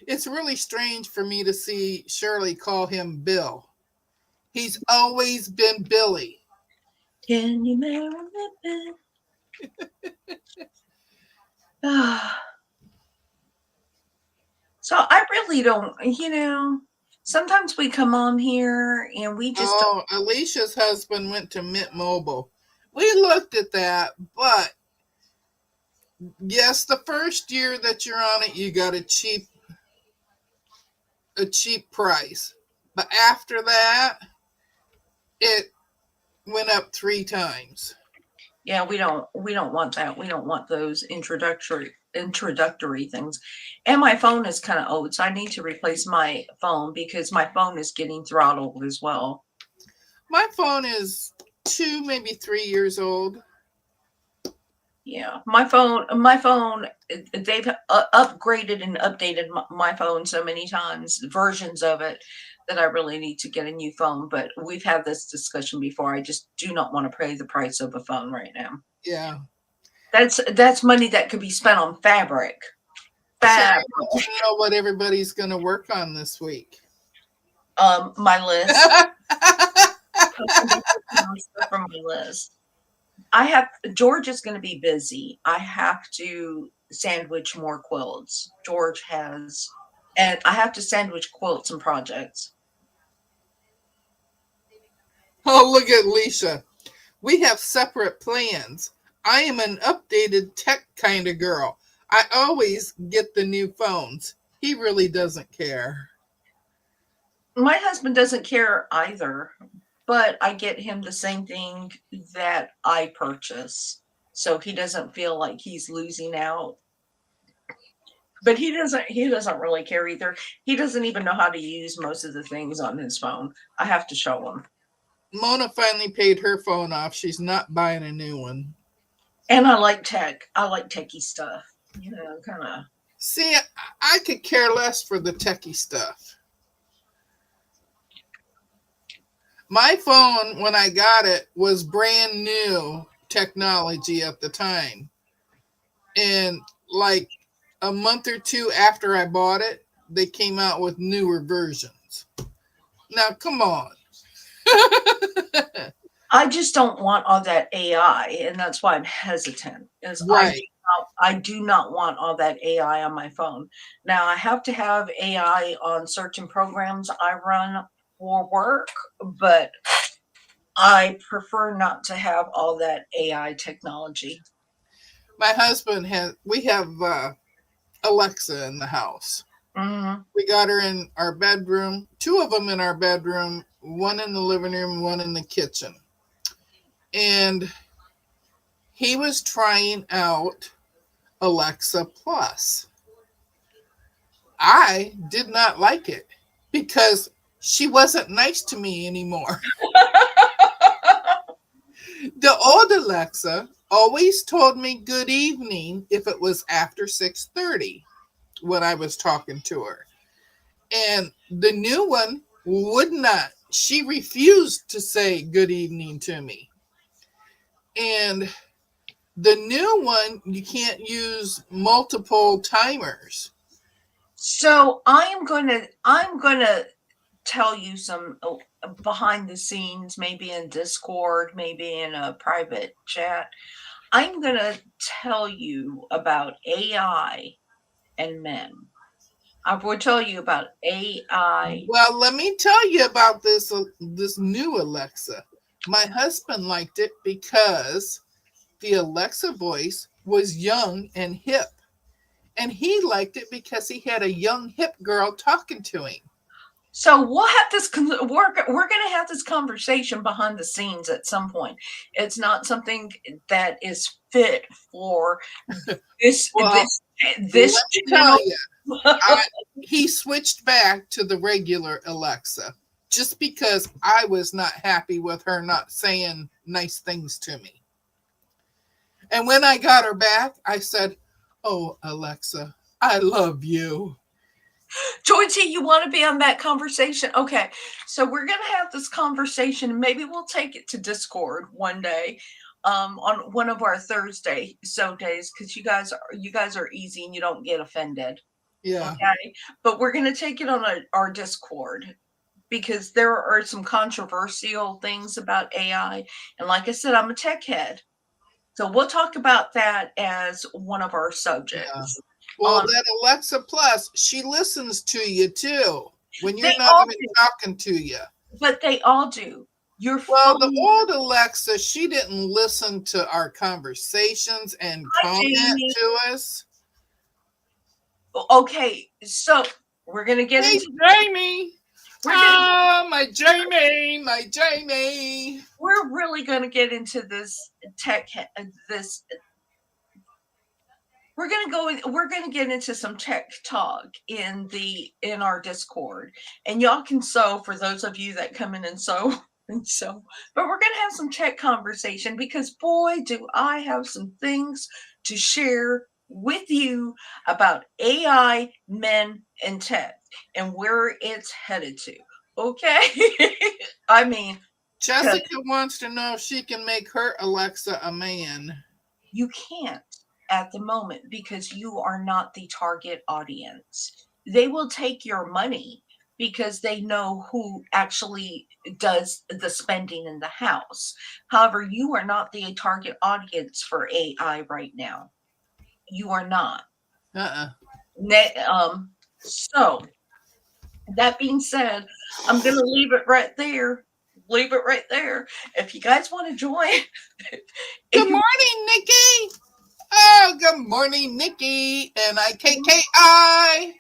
It's really strange for me to see Shirley call him Bill. He's always been Billy. Can you marry me, Bill? So I really don't, sometimes we come on here and we just... Oh, Alicia's husband went to Mint Mobile. We looked at that, but yes, the first year that you're on it, you got a cheap price. But after that, it went up 3 times. Yeah, we don't want that. We don't want those introductory things. And my phone is kind of old, so I need to replace my phone because my phone is getting throttled as well. My phone is 2, maybe 3 years old. Yeah, my phone, they've upgraded and updated my phone so many times, versions of it, that I really need to get a new phone. But we've had this discussion before. I just do not want to pay the price of a phone right now. Yeah. That's money that could be spent on fabric. I don't know what everybody's going to work on this week. My list. From my list. George is going to be busy. I have to sandwich more quilts. George has, and I have to sandwich quilts and projects. Oh, look at Lisa. We have separate plans. I am an updated tech kind of girl. I always get the new phones. He really doesn't care. My husband doesn't care either, but I get him the same thing that I purchase. So he doesn't feel like he's losing out. But he doesn't really care either. He doesn't even know how to use most of the things on his phone. I have to show him. Mona finally paid her phone off. She's not buying a new one. And I like tech. I like techie stuff. Kind of. See, I could care less for the techie stuff. My phone, when I got it, was brand new technology at the time. And like a month or two after I bought it, they came out with newer versions. Now, come on. I just don't want all that AI, and that's why I'm hesitant. Right. I do not want all that AI on my phone. Now I have to have AI on certain programs I run for work, but I prefer not to have all that AI technology. My husband we have Alexa in the house. Mm-hmm. We got her in our bedroom, two of them in our bedroom, one in the living room, one in the kitchen. And he was trying out Alexa Plus. I did not like it because she wasn't nice to me anymore. The old Alexa always told me good evening if it was after 6:30 when I was talking to her. And the new one would not. She refused to say good evening to me. And the new one, you can't use multiple timers. So I'm gonna tell you some behind the scenes, maybe in Discord, maybe in a private chat. I'm gonna tell you about AI and men. I will tell you about AI. Well, let me tell you about this new Alexa. My husband liked it because the Alexa voice was young and hip. And he liked it because he had a young hip girl talking to him. So we'll have this. We're going to have this conversation behind the scenes at some point. It's not something that is fit for this Well, this let me channel. tell you, he switched back to the regular Alexa just because I was not happy with her not saying nice things to me. And when I got her back, I said, "Oh, Alexa, I love you." Georgie, you want to be on that conversation? Okay, so we're going to have this conversation. Maybe we'll take it to Discord one day, on one of our Thursday days, because you guys are easy and you don't get offended. Yeah. Okay, but we're going to take it on our Discord because there are some controversial things about AI, and like I said, I'm a tech head, so we'll talk about that as one of our subjects. Yeah. Well, that Alexa Plus, she listens to you too when you're They not all even do. talking to you. But they all do. Your Well, phone. the old Alexa, she didn't listen to our conversations and Hi, comment Jamie. to us. Okay, so we're gonna get Hey, into Jamie. My Jamie, my Jamie. we're really gonna get into this tech. This we're gonna get into some tech talk in our Discord, and y'all can sew for those of you that come in and sew. And so, but we're gonna have some tech conversation because boy, do I have some things to share with you about AI, men, and tech, and where it's headed to. Okay, I mean, Jessica wants to know if she can make her Alexa a man. you can't at the moment because you are not the target audience. They will take your money, because they know who actually does the spending in the house. However, you are not the target audience for AI right now. You are not. Uh-uh. So that being said, I'm gonna leave it right there. Leave it right there. If you guys want to join, Good if you morning, Nikki. Oh, good morning, Nikki. Nikki.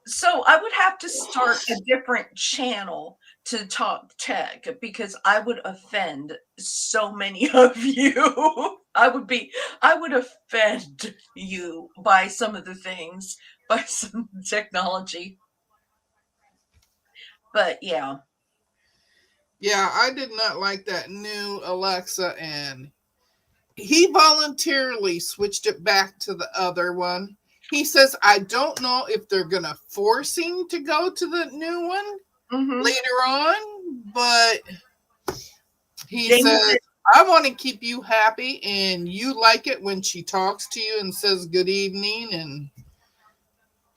so I would have to start a different channel to talk tech because I would offend so many of you. I would offend you by some of the things, by some technology. But yeah. Yeah, I did not like that new Alexa, and he voluntarily switched it back to the other one. He says, I don't know if they're going to force him to go to the new one Mm-hmm. later on, but he They need says, I want to keep you happy, and you like it when she talks to you and says good evening. And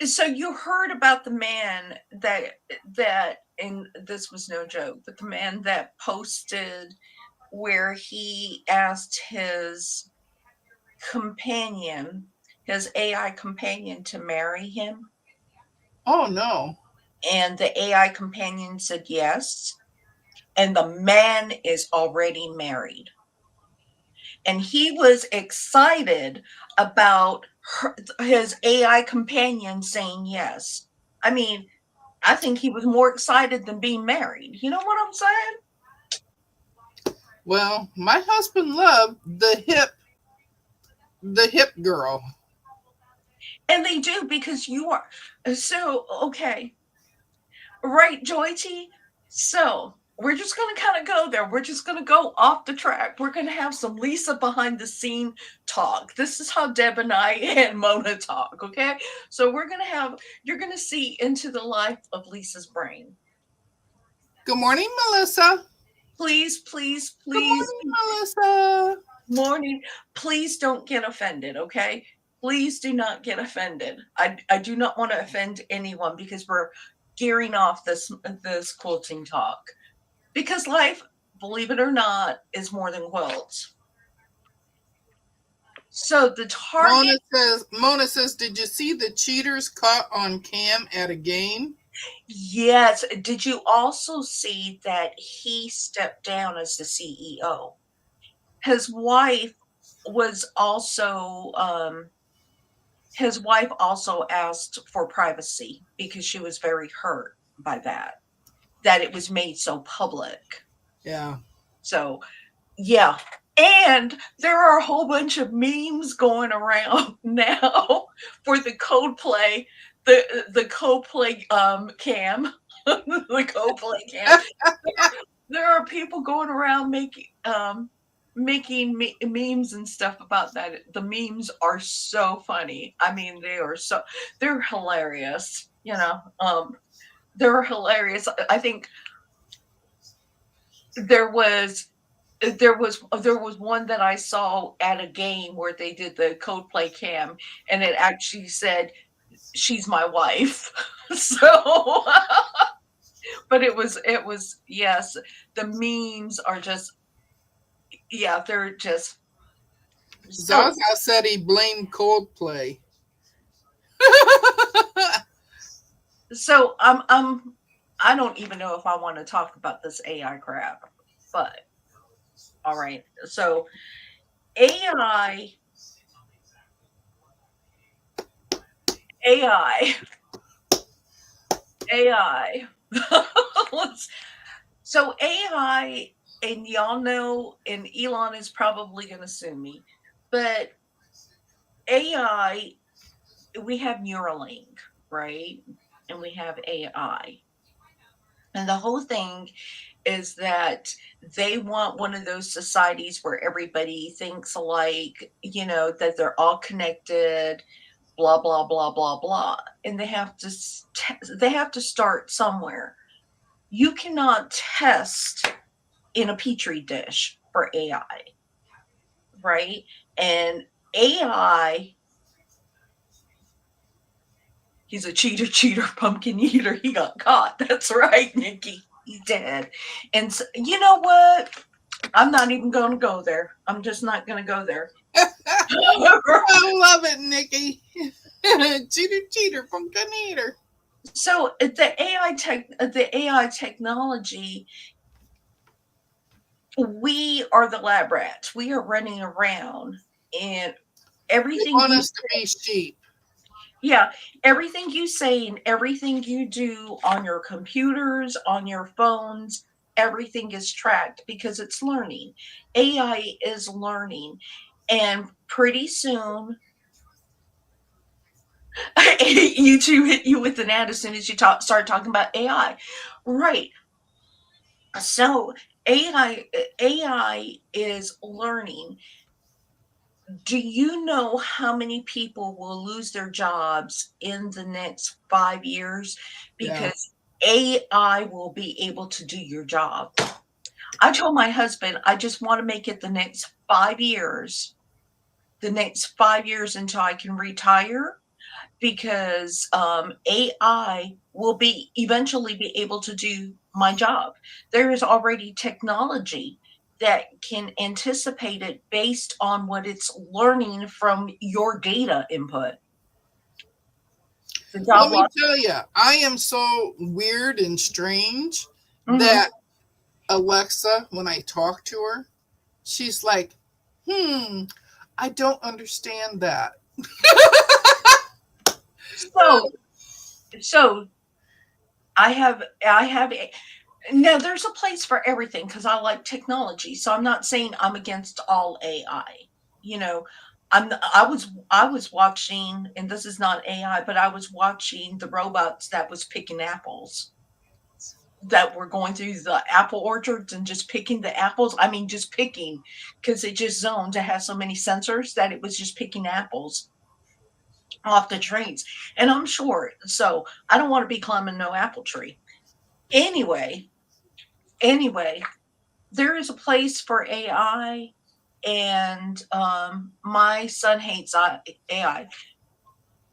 So you heard about the man that and this was no joke, but the man that posted where he asked companion, his AI companion, to marry him, oh no. and the AI companion said yes, and the man is already married. And he was excited about his AI companion saying yes. I mean, I think he was more excited than being married. You know what I'm saying? Well, my husband loved the hip girl. And they do because you are so okay. Right, Joy T? So we're just gonna kind of go there. We're just gonna go off the track. We're gonna have some Lisa behind the scene talk. This is how Deb and I and Mona talk, okay? So you're gonna see into the life of Lisa's brain. Good morning, Melissa. Please, please, Good please, morning, Melissa. morning. Please don't get offended, okay? Please do not get offended. I do not want to offend anyone because we're gearing off this quilting talk. Because life, believe it or not, is more than quilts. So the target, Mona says, did you see the cheaters caught on cam at a game? yes. Did you also see that he stepped down as the CEO? His wife was also his wife also asked for privacy because she was very hurt by that it was made so public. Yeah. So yeah. And there are a whole bunch of memes going around now for the Coldplay, the Coldplay cam, the Coldplay cam. There are people going around making memes and stuff about that. The memes are so funny. I mean, they're hilarious. They're hilarious. I think there was there was one that I saw at a game where they did the Coldplay cam, and it actually said, "She's my wife." So, but it was yes, the memes are just yeah, they're just so. Zaza said he blamed Coldplay. So I don't even know if I want to talk about this AI crap, but all right. So AI AI AI. So AI, and y'all know, and Elon is probably going to sue me, but AI, we have Neuralink, right? And we have AI. And the whole thing is that they want one of those societies where everybody thinks alike, that they're all connected, blah blah blah blah blah. And they have to start somewhere. You cannot test in a petri dish for AI, right? And AI He's a cheater, pumpkin eater. He got caught. That's right, Nikki. He did. And so, you know what? I'm not even going to go there. I'm just not going to go there. I love it, Nikki. Cheater, pumpkin eater. So the AI technology, we are the lab rats. We are running around, and They everything want you us to be sheep. yeah, everything you say and everything you do on your computers, on your phones, everything is tracked because it's learning. AI is learning, and pretty soon YouTube hit you with an ad as soon as you start talking about AI. Right. So AI is learning. Do you know how many people will lose their jobs in the next 5 years Yeah. because AI will be able to do your job? I told my husband, I just want to make it the next 5 years until I can retire, because AI will be eventually be able to do my job. There is already technology that can anticipate it based on what it's learning from your data input. The Let job me loss. tell you, I am so weird and strange Mhm. that Alexa, when I talk to her, she's like, I don't understand that. So, so I have now there's a place for everything because I like technology. So I'm not saying I'm against all AI. You know, I was watching, and this is not AI, but I was watching the robots that was picking apples, that were going through the apple orchards and just picking the apples. I mean, just picking, because it just zoned. It has so many sensors that it was just picking apples off the trees. And I'm sure. So I don't want to be climbing no apple tree. Anyway, anyway, there is a place for AI, and my son hates AI.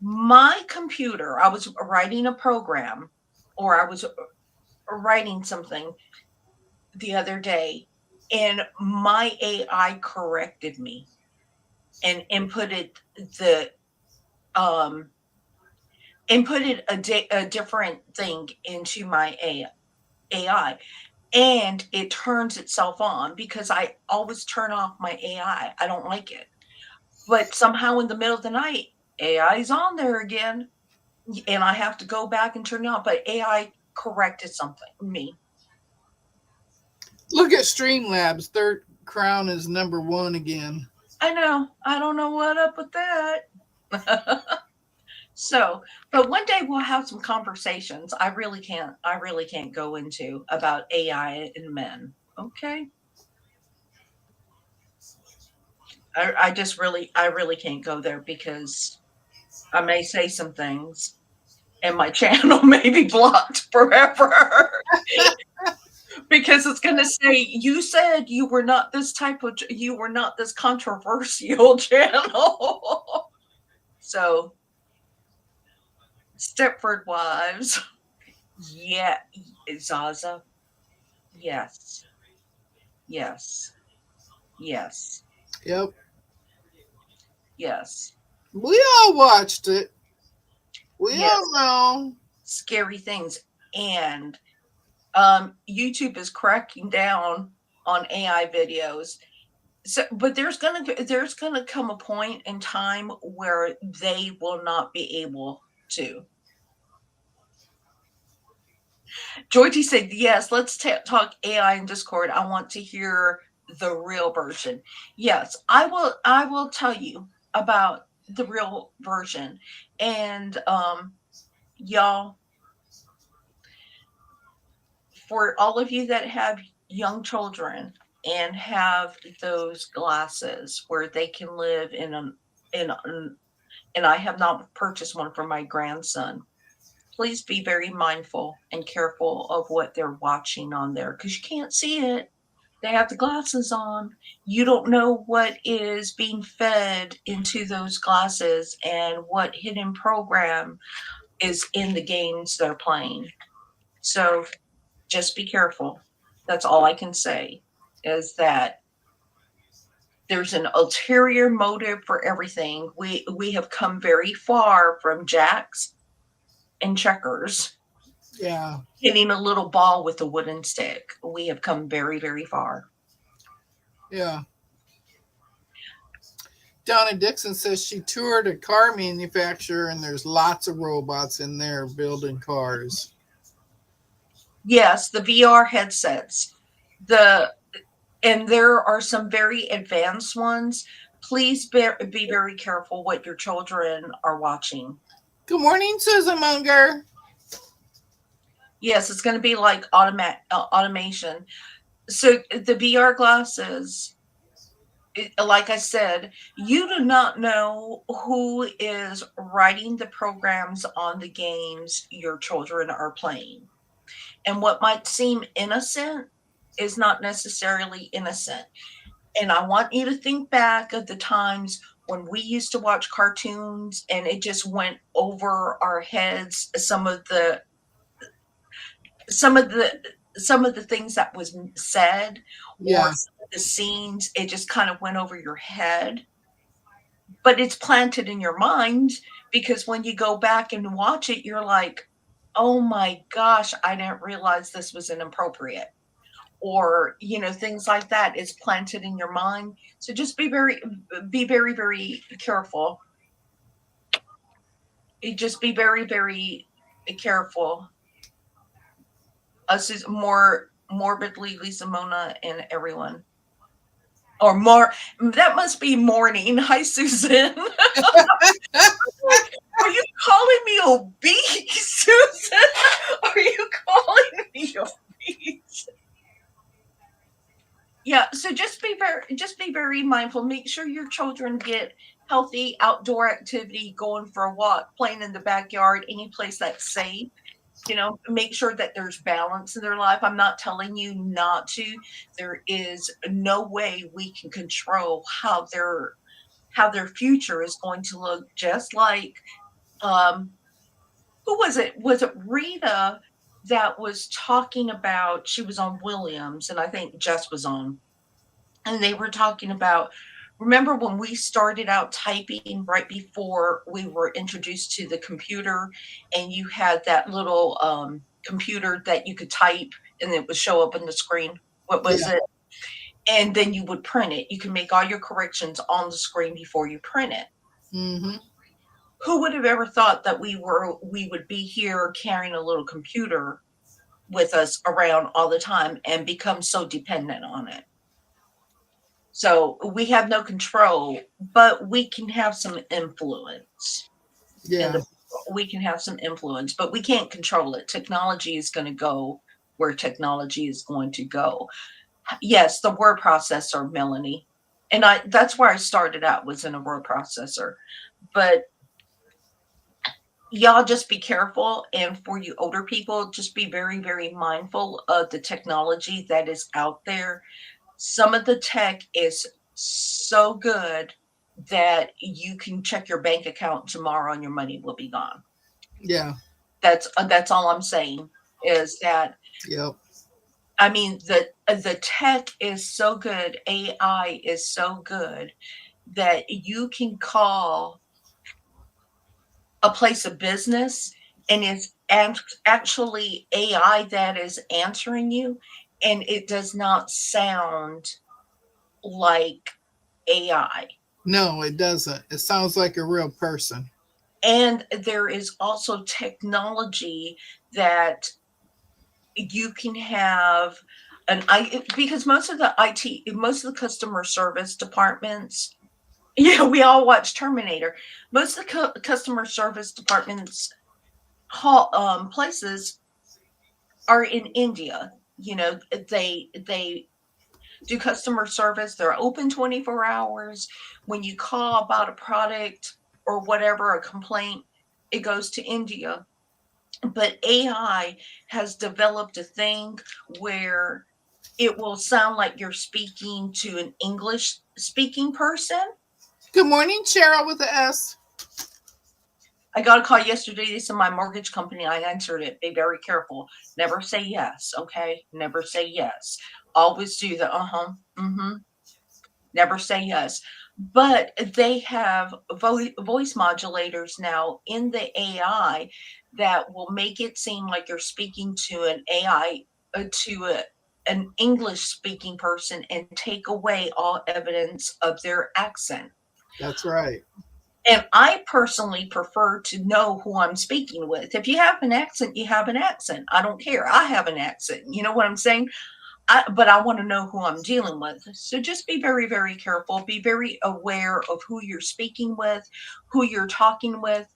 My computer, I was writing a program, or I was writing something the other day, and my AI corrected me and the um inputted a different thing into my AI, and it turns itself on because I always turn off my AI. I don't like it. But somehow in the middle of the night, AI is on there again, and I have to go back and turn it on. But AI corrected something me. Look at Streamlabs. Their crown is #1 again. I know. I don't know what up with that. So, but one day we'll have some conversations. I really can't go into about AI and men. Okay. I really can't go there because I may say some things and my channel may be blocked forever. Because it's going to say, you said you were not this controversial channel. So, Stepford Wives. Yeah. Zaza. Yes. Yes. Yes. Yep. Yes. We all watched it. We Yes. all know. Scary things. And YouTube is cracking down on AI videos. So, but there's gonna come a point in time where they will not be able to. Georgie said, "Yes, let's talk AI in Discord. I want to hear the real version." Yes, I will. I will tell you about the real version, and y'all, for all of you that have young children and have those glasses where they can live in and I have not purchased one for my grandson. Please be very mindful and careful of what they're watching on there, because you can't see it. They have the glasses on. You don't know what is being fed into those glasses and what hidden program is in the games they're playing. So just be careful. That's all I can say, is that there's an ulterior motive for everything. We have come very far from jacks and checkers, Yeah. hitting a little ball with a wooden stick. We have come very, very far. Yeah. Donna Dixon says she toured a car manufacturer and there's lots of robots in there building cars. Yes, the VR headsets. And there are some very advanced ones. Please be very careful what your children are watching. Good morning, Susan Munger. Yes, it's going to be like automation. So the VR glasses, like I said, you do not know who is writing the programs on the games your children are playing. And what might seem innocent is not necessarily innocent. And I want you to think back of the times when we used to watch cartoons and it just went over our heads. Some of the things that was said, or Yeah. some of the scenes, it just kind of went over your head. But it's planted in your mind, because when you go back and watch it, you're like, oh my gosh, I didn't realize this was inappropriate. Or, things like that is planted in your mind. So just be very, very careful. Just be very, very careful. Us is more morbidly, Lisa, Mona, and everyone. Or more, that must be morning. Hi, Susan. Are you calling me obese, Susan? Are you calling me obese? Yeah, so just be very mindful. Make sure your children get healthy outdoor activity, going for a walk, playing in the backyard, any place that's safe. Make sure that there's balance in their life. I'm not telling you not to. There is no way we can control how their future is going to look. Just like, who was it? Was it Rita that was talking about? She was on Williams, and I think Jess was on, and they were talking about, remember when we started out typing right before we were introduced to the computer, and you had that little computer that you could type and it would show up on the screen? What was Yeah. it? And then you would print it. You can make all your corrections on the screen before you print it. Mm-hmm. Who would have ever thought that we would be here carrying a little computer with us around all the time and become so dependent on it? So we have no control, but we can have some influence. Yeah. We can have some influence, but we can't control it. Technology is going to go where technology is going to go. Yes, the word processor, Melanie. And that's where I started out, was in a word processor. But y'all just be careful. And for you older people, just be very, very mindful of the technology that is out there. Some of the tech is so good that you can check your bank account tomorrow and your money will be gone. Yeah. That's all I'm saying, is that, Yep. I mean, the tech is so good, AI is so good, that you can call a place of business and it's actually AI that is answering you, and it does not sound like AI. No, it doesn't. It sounds like a real person. And there is also technology that you can have because most of the most of the customer service departments, yeah, we all watch Terminator. Most of the customer service departments places are in India. They do customer service. They're open 24 hours. When you call about a product or whatever, a complaint, it goes to India. But AI has developed a thing where it will sound like you're speaking to an English speaking person. Good morning, Cheryl with the S. I got a call yesterday. This is my mortgage company. I answered it. Be very careful. Never say yes. Okay. Never say yes. Always do the mm-hmm. Never say yes. But they have voice modulators now in the AI that will make it seem like you're speaking to an AI, an English speaking person and take away all evidence of their accent. That's right. And I personally prefer to know who I'm speaking with. If you have an accent, you have an accent. I don't care. I have an accent. You know what I'm saying? But I want to know who I'm dealing with. So just be very, very careful. Be very aware of who you're speaking with, who you're talking with.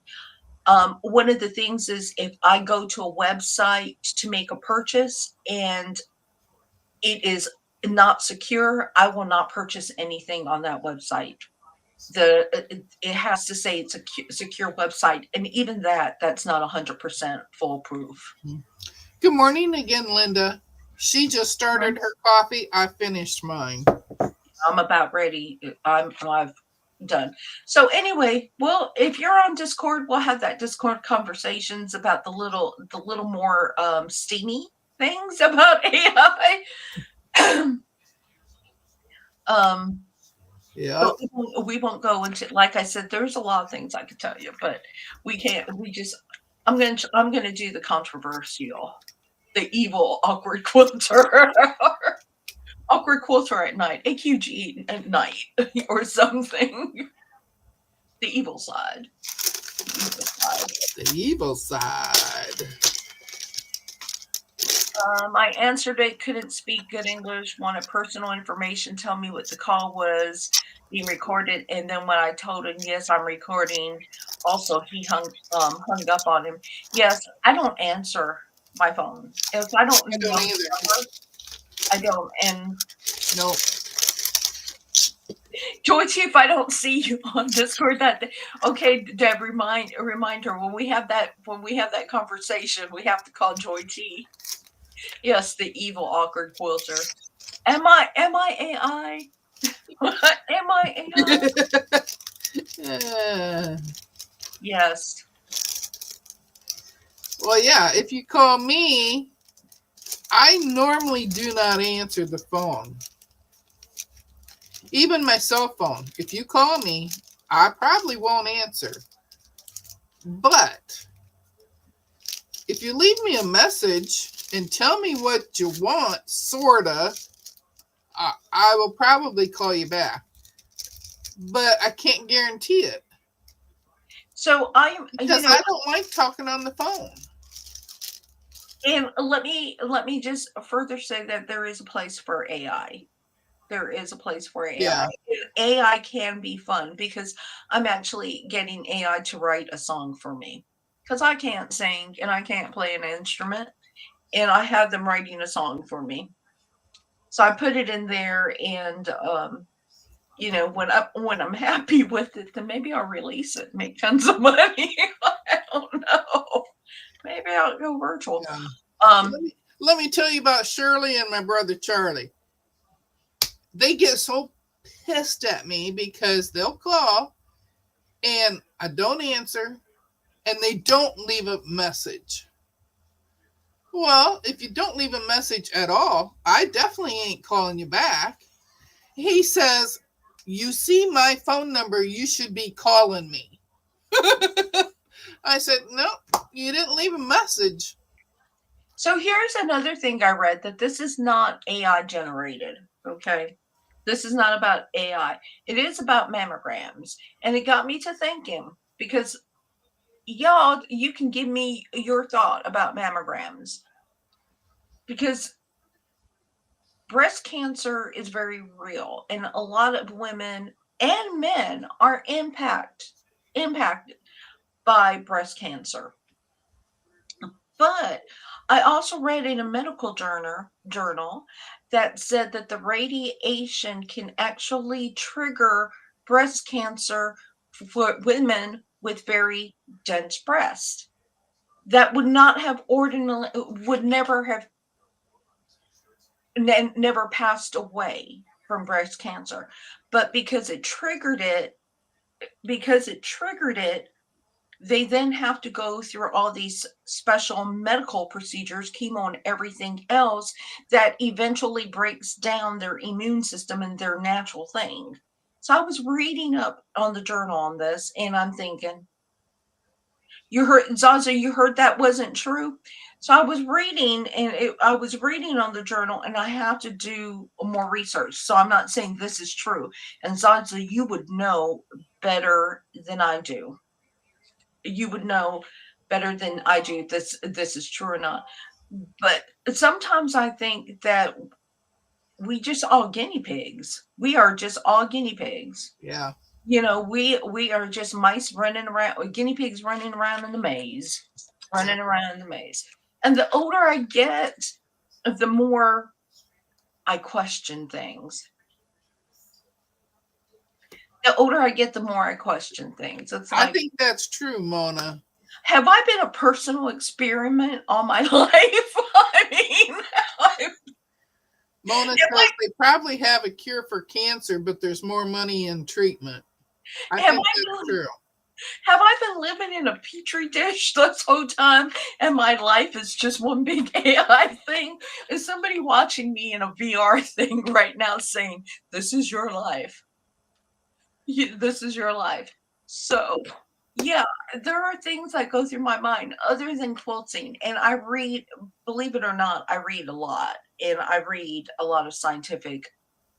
One of the things is if I go to a website to make a purchase and it is not secure, I will not purchase anything on that website. It has to say it's a secure website, and even that's not 100% foolproof. Good morning again, Linda. She just started her coffee. I finished mine. I'm about ready. I've done. So anyway, well, if you're on Discord, we'll have that Discord conversations about the little more steamy things about AI. Yeah. We won't go into, like I said, there's a lot of things I could tell you, but we can't. I'm gonna do the controversial, the evil, awkward quilter. Awkward quilter at night, AQG at night, or something. The evil side. The evil side. I answered it, couldn't speak good English, wanted personal information, tell me what the call was being recorded. And then when I told him, yes, I'm recording, also he hung up on him. Yes, I don't answer my phone. If I don't know the number, I don't. And no. Georgie, if I don't see you on Discord that day, okay, Deb, remind her when we have that conversation, we have to call Joy T. Yes, the evil awkward quilter. Am I AI? Am I AI? Yes. Well, yeah, if you call me, I normally do not answer the phone. Even my cell phone. If you call me, I probably won't answer. But if you leave me a message and tell me what you want, sorta, I will probably call you back. But I can't guarantee it. So because I don't like talking on the phone. And let me just further say that there is a place for AI. There is a place for AI. Yeah. AI can be fun because I'm actually getting AI to write a song for me because I can't sing and I can't play an instrument, and I have them writing a song for me. So I put it in there, and when I'm happy with it, then maybe I'll release it, make tons of money. I don't know. Maybe I'll go virtual. Yeah. Let me tell you about Shirley and my brother Charlie. They get so pissed at me because they'll call and I don't answer and they don't leave a message. Well, if you don't leave a message at all, I definitely ain't calling you back. He says, you see my phone number, you should be calling me. I said, no, you didn't leave a message. So here's another thing I read, that this is not AI generated, okay? This is not about AI. It is about mammograms. And it got me to thinking, because y'all, you can give me your thought about mammograms. Because breast cancer is very real, and a lot of women and men are impacted by breast cancer. But I also read in a medical journal that said that the radiation can actually trigger breast cancer for women with very dense breasts that would not have would never have never passed away from breast cancer. But because it triggered it, they then have to go through all these special medical procedures, chemo and everything else that eventually breaks down their immune system and their natural thing. So I was reading up on the journal on this and I'm thinking, you heard Zaza, you heard that wasn't true. So I was reading and I was reading on the journal and I have to do more research. So I'm not saying this is true. And Zaza, you would know better than I do. You would know better than I do this is true or not. But sometimes I think that we just all guinea pigs. We are just all guinea pigs. Yeah. We are just mice running around, or guinea pigs running around in the maze, running around in the maze. And the older I get, the more I question things. The older I get, the more I question things. It's like, I think that's true, Mona. have I been a personal experiment all my life? I mean, Mona says they probably have a cure for cancer, but there's more money in treatment. I think that's true. Have I been living in a petri dish this whole time and my life is just one big AI thing? Is somebody watching me in a VR thing right now saying, this is your life? This is your life. So, yeah, there are things that go through my mind other than quilting. And I read, believe it or not, I read a lot. And I read a lot of scientific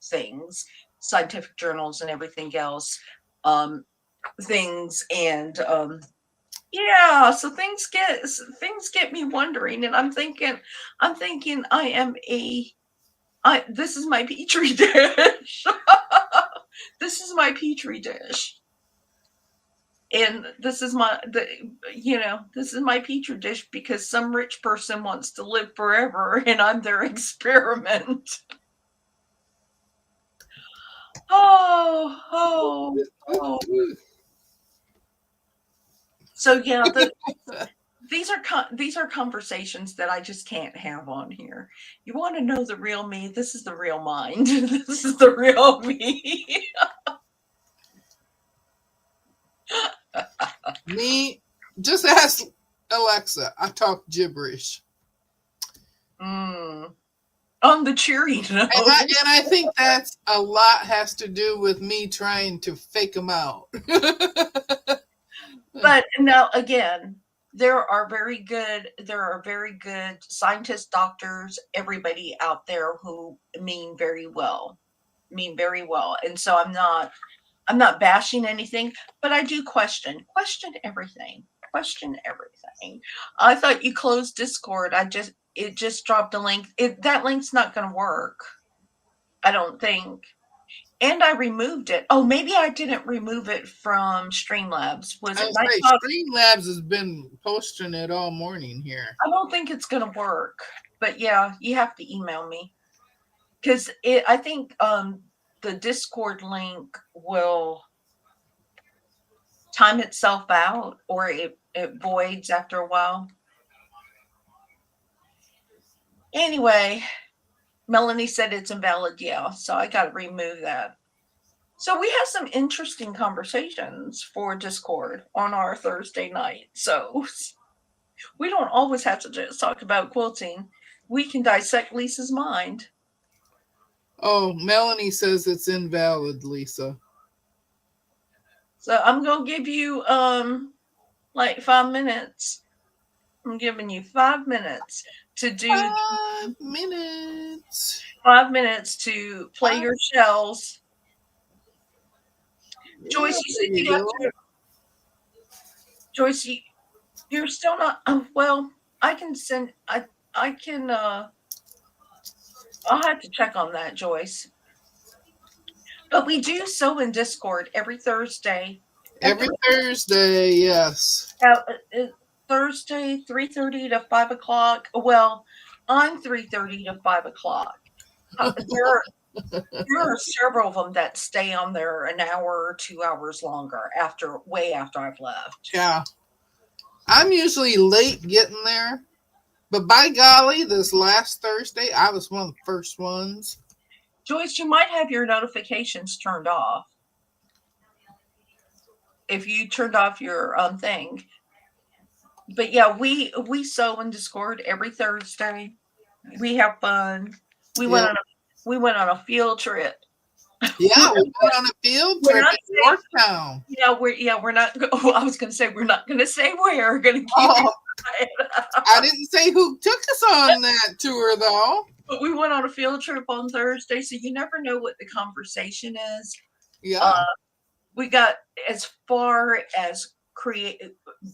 things, scientific journals and everything else. Things and yeah, so things get me wondering, and I'm thinking this is my petri dish. This is my petri dish, and this is my petri dish because some rich person wants to live forever and I'm their experiment. Oh. So yeah, these are conversations that I just can't have on here. You want to know the real me? This is the real mind. This is the real me. Me, just ask Alexa. I talk gibberish. On the cheery note. And I think that's a lot has to do with me trying to fake them out. But now again, there are very good scientists, doctors, everybody out there who mean very well. And so I'm not bashing anything, but I do question everything. I thought you closed Discord. It just dropped a link. That link's not going to work, I don't think. And I removed it. Oh, maybe I didn't remove it from Streamlabs. Was it? Streamlabs has been posting it all morning here. I don't think it's going to work. But yeah, you have to email me. Because I think the Discord link will time itself out, or it voids after a while. Anyway, Melanie said it's invalid. Yeah, so I got to remove that. So we have some interesting conversations for Discord on our Thursday night. So we don't always have to just talk about quilting. We can dissect Lisa's mind. Oh, Melanie says it's invalid, Lisa. So I'm going to give you like 5 minutes. I'm giving you 5 minutes to do 5 minutes. 5 minutes to play your shells. Joyce, you said you got to. Joyce, you're still not. Well, I can send. I can. I'll have to check on that, Joyce. But we do sew in Discord every Thursday. Every Thursday, yes. Thursday, 3:30 to 5 o'clock. Well, I'm 3:30 to 5 o'clock. There are several of them that stay on there an hour or 2 hours longer way after I've left. Yeah. I'm usually late getting there. But by golly, this last Thursday, I was one of the first ones. Joyce, you might have your notifications turned off. if you turned off your thing. But yeah, we sew in Discord every Thursday. We have fun. We went Yeah. on a we went on a field trip. Yeah, we went on a field We're trip not in saying, Yorktown. we're not. I was going to say we're not going to say where. We're going to keep Oh, it quiet. I didn't say who took us on that tour, though. But we went on a field trip on Thursday, so you never know what the conversation is. Yeah. We got as far as create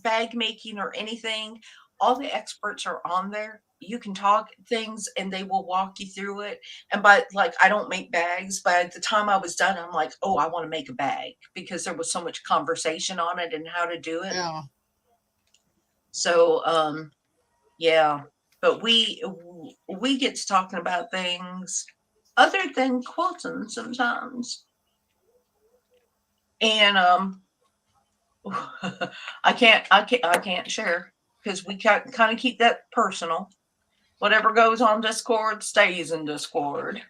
bag making or anything. All the experts are on there. You can talk things and they will walk you through it. And by like, I don't make bags. By the time I was done, I'm like, oh, I want to make a bag because there was so much conversation on it and how to do it. Yeah. So, yeah, but we get to talking about things other than quilting sometimes. And I can't share because we kind of keep that personal. Whatever goes on Discord stays in Discord.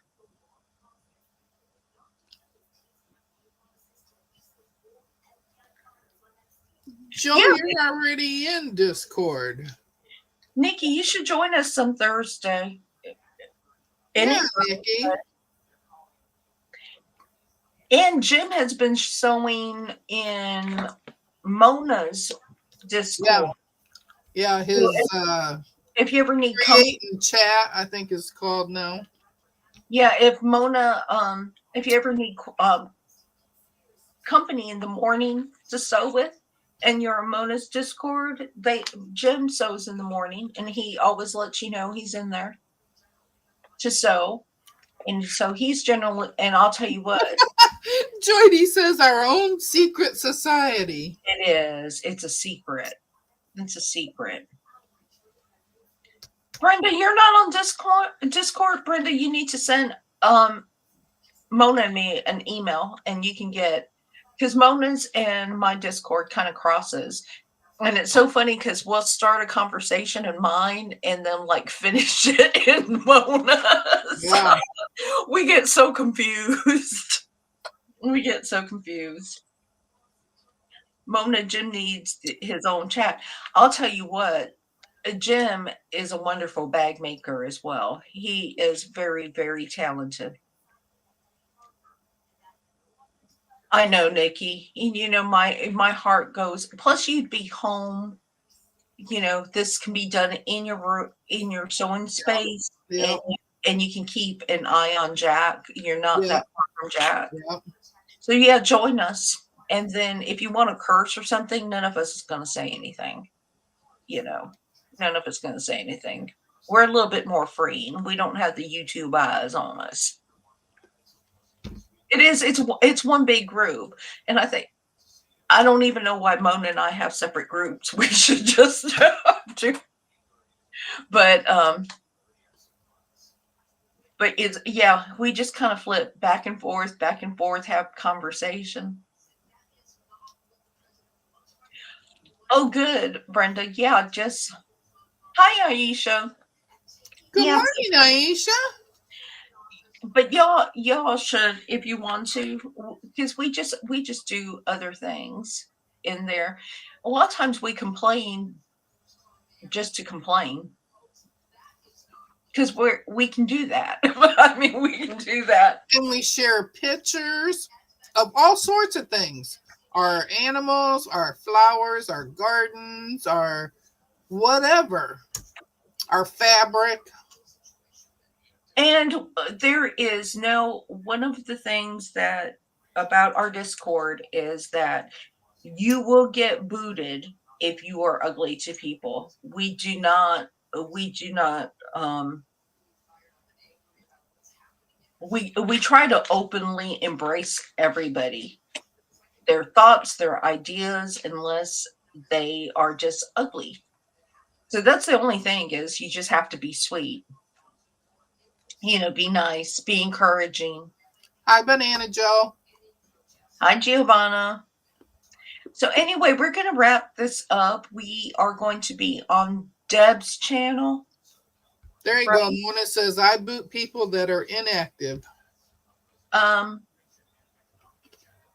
Joe, Yeah, you're already in Discord. Nikki, you should join us some Thursday. Any Yeah, Nikki. And Jim has been sewing in Mona's Discord. Yeah, his If you ever need create and chat, I think is called now. yeah, if Mona, if you ever need company in the morning to sew with, and you're in Mona's Discord, Jim sews in the morning, and he always lets you know he's in there to sew, and so he's generally. And I'll tell you what, Joydy says our own secret society. it is. It's a secret. It's a secret. Brenda, you're not on Discord, Brenda, you need to send Mona and me an email, and you can get because Mona's and my Discord kind of crosses. And it's so funny because we'll start a conversation in mine and then like finish it in Mona's. Yeah. We get so confused. We get so confused. Jim needs his own chat. I'll tell you what, Jim is a wonderful bag maker as well. He is very, very talented. I know, Nikki. You know, my heart goes. Plus, you'd be home. You know, this can be done in your sewing space, Yeah. and you can keep an eye on Jack. You're not that far from Jack. Yeah. So yeah, join us. And then if you want to curse or something, none of us is going to say anything. You know, none of us going to say anything. We're a little bit more free, and we don't have the YouTube eyes on us. It is. It's one big group, and I don't even know why Mona and I have separate groups. We should just have to. But it's we just kind of flip back and forth, have conversation. Oh, good, Brenda. Yeah, just hi, Aisha. Good morning, Aisha. But y'all should, if you want to, because we just do other things in there. A lot of times we complain just to complain because we can do that. I mean, we can do that, and we share pictures of all sorts of things: our animals, our flowers, our gardens, our whatever, our fabric. And there is one of the things that about our Discord is that you will get booted if you are ugly to people. We do not we try to openly embrace everybody, their thoughts, their ideas, unless they are just ugly. So that's the only thing, is you just have to be sweet. Be nice, be encouraging. Hi, Banana Joe. Hi, Giovanna. So anyway, we're going to wrap this up. We are going to be on Deb's channel. There you go. Mona says, I boot people that are inactive.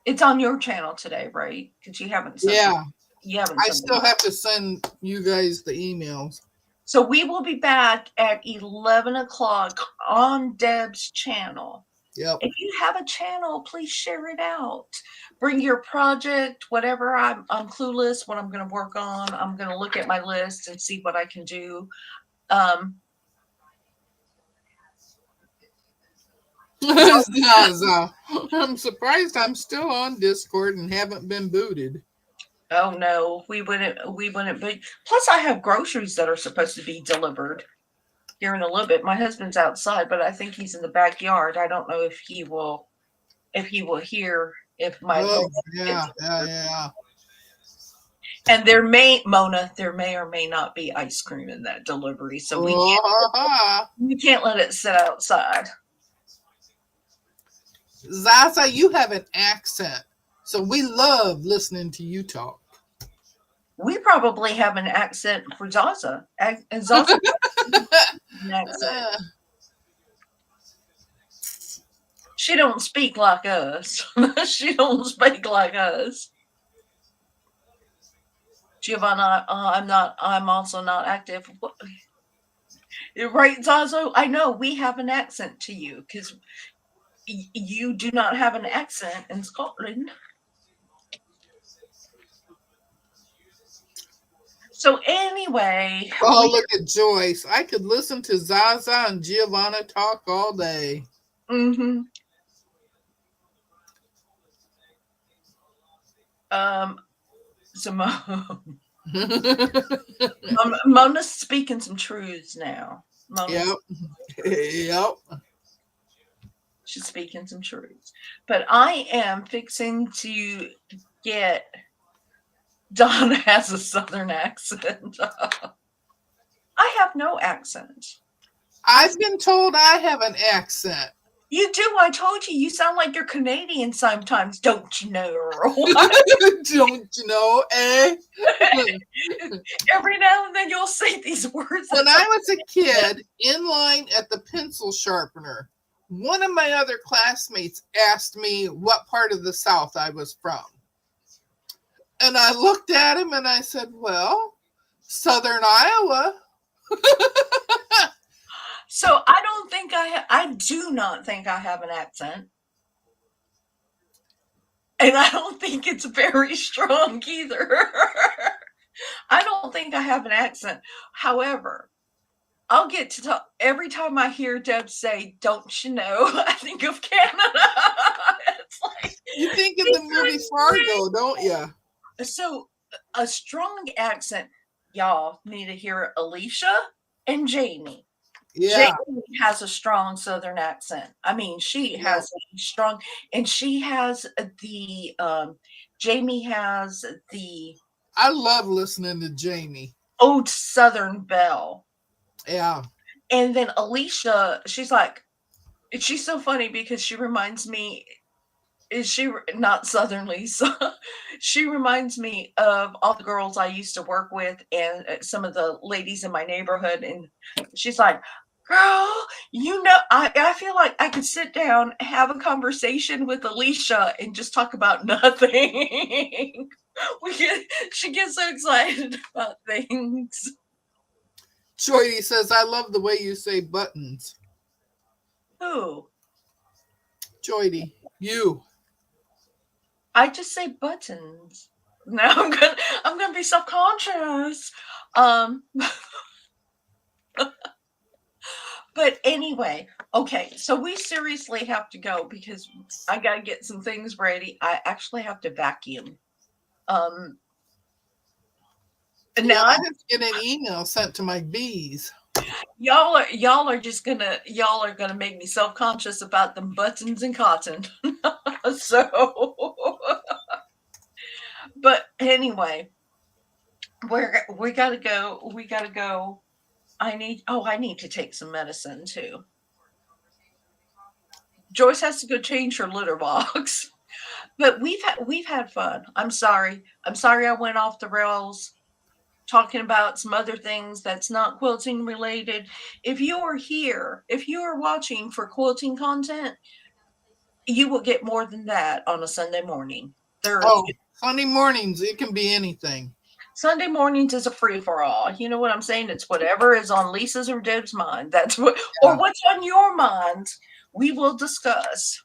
It's on your channel today, right? Because you haven't sent Yeah, you haven't I sent still it. have to send you guys the emails. So we will be back at 11 o'clock on Deb's channel. Yep. If you have a channel, please share it out. Bring your project, whatever. I'm clueless what I'm going to work on. I'm going to look at my list and see what I can do. Zaza. I'm surprised I'm still on Discord and haven't been booted. Oh no, we wouldn't be. Plus, I have groceries that are supposed to be delivered here in a little bit. My husband's outside, but I think he's in the backyard. I don't know if he will hear if my Oh, yeah. and there may or may not be ice cream in that delivery, so we can't let it sit outside. Zaza, you have an accent, so we love listening to you talk. We probably have an accent for Zaza. Zaza an accent. She don't speak like us. She don't speak like us. Giovanna, I'm also not active. Right, Zazo? I know we have an accent to you because you do not have an accent in Scotland. So anyway. Oh, look at Joyce. I could listen to Zaza and Giovanna talk all day. Mm-hmm. So Mona's speaking some truths now. Yep. She's speaking some truths. But I am fixing to get Donna has a southern accent. I have no accent. I've been told I have an accent. You do. I told you. You sound like you're Canadian sometimes, don't you know? Don't you know, eh? Every now and then you'll say these words. When I was a kid, in line at the pencil sharpener, one of my other classmates asked me what part of the South I was from. And I looked at him and I said, well, Southern Iowa. So I do not think I have an accent. And I don't think it's very strong either. I don't think I have an accent. However, I'll get to talk every time I hear Deb say, don't you know, I think of Canada. It's like, you think of the movie Fargo, don't you? So a strong accent, y'all need to hear Alicia and Jamie. Yeah. Jamie has a strong Southern accent. I mean, she has a strong, and she has Jamie has the. I love listening to Jamie. Old Southern belle. Yeah. And then Alicia, she's so funny because she reminds me, is she not Southern Lisa? She reminds me of all the girls I used to work with and some of the ladies in my neighborhood. And she's like, girl, I feel like I could sit down, have a conversation with Alicia and just talk about nothing. She gets so excited about things. Joy says, I love the way you say buttons. Who? Joy, you. I just say buttons. Now I'm gonna be self-conscious. But anyway, okay, so we seriously have to go because I gotta get some things ready. I actually have to vacuum. Now I have to get an email sent to my bees. Y'all are gonna make me self-conscious about them buttons and cotton. So, but anyway, we gotta go. I need to take some medicine too. Joyce has to go change her litter box. But we've had fun. I'm sorry I went off the rails talking about some other things that's not quilting related. If you are here, if you are watching for quilting content, you will get more than that on a Sunday morning. Oh, Sunday mornings, it can be anything. Sunday mornings is a free for all. You know what I'm saying? It's whatever is on Lisa's or Deb's mind. That's what, or what's on your mind. We will discuss.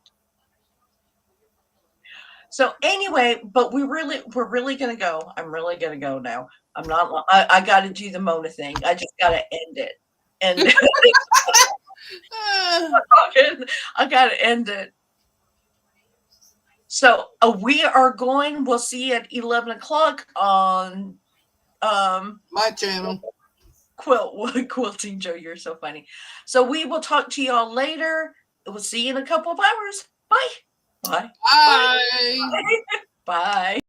So anyway, but we're really gonna go. I'm really gonna go now. I'm not. I got to do the Mona thing. I just got to end it. And I got to end it. So we are going. We'll see you at 11 o'clock on my channel. Quilting Joe, you're so funny. So we will talk to y'all later. We'll see you in a couple of hours. Bye. Bye. Bye. Bye.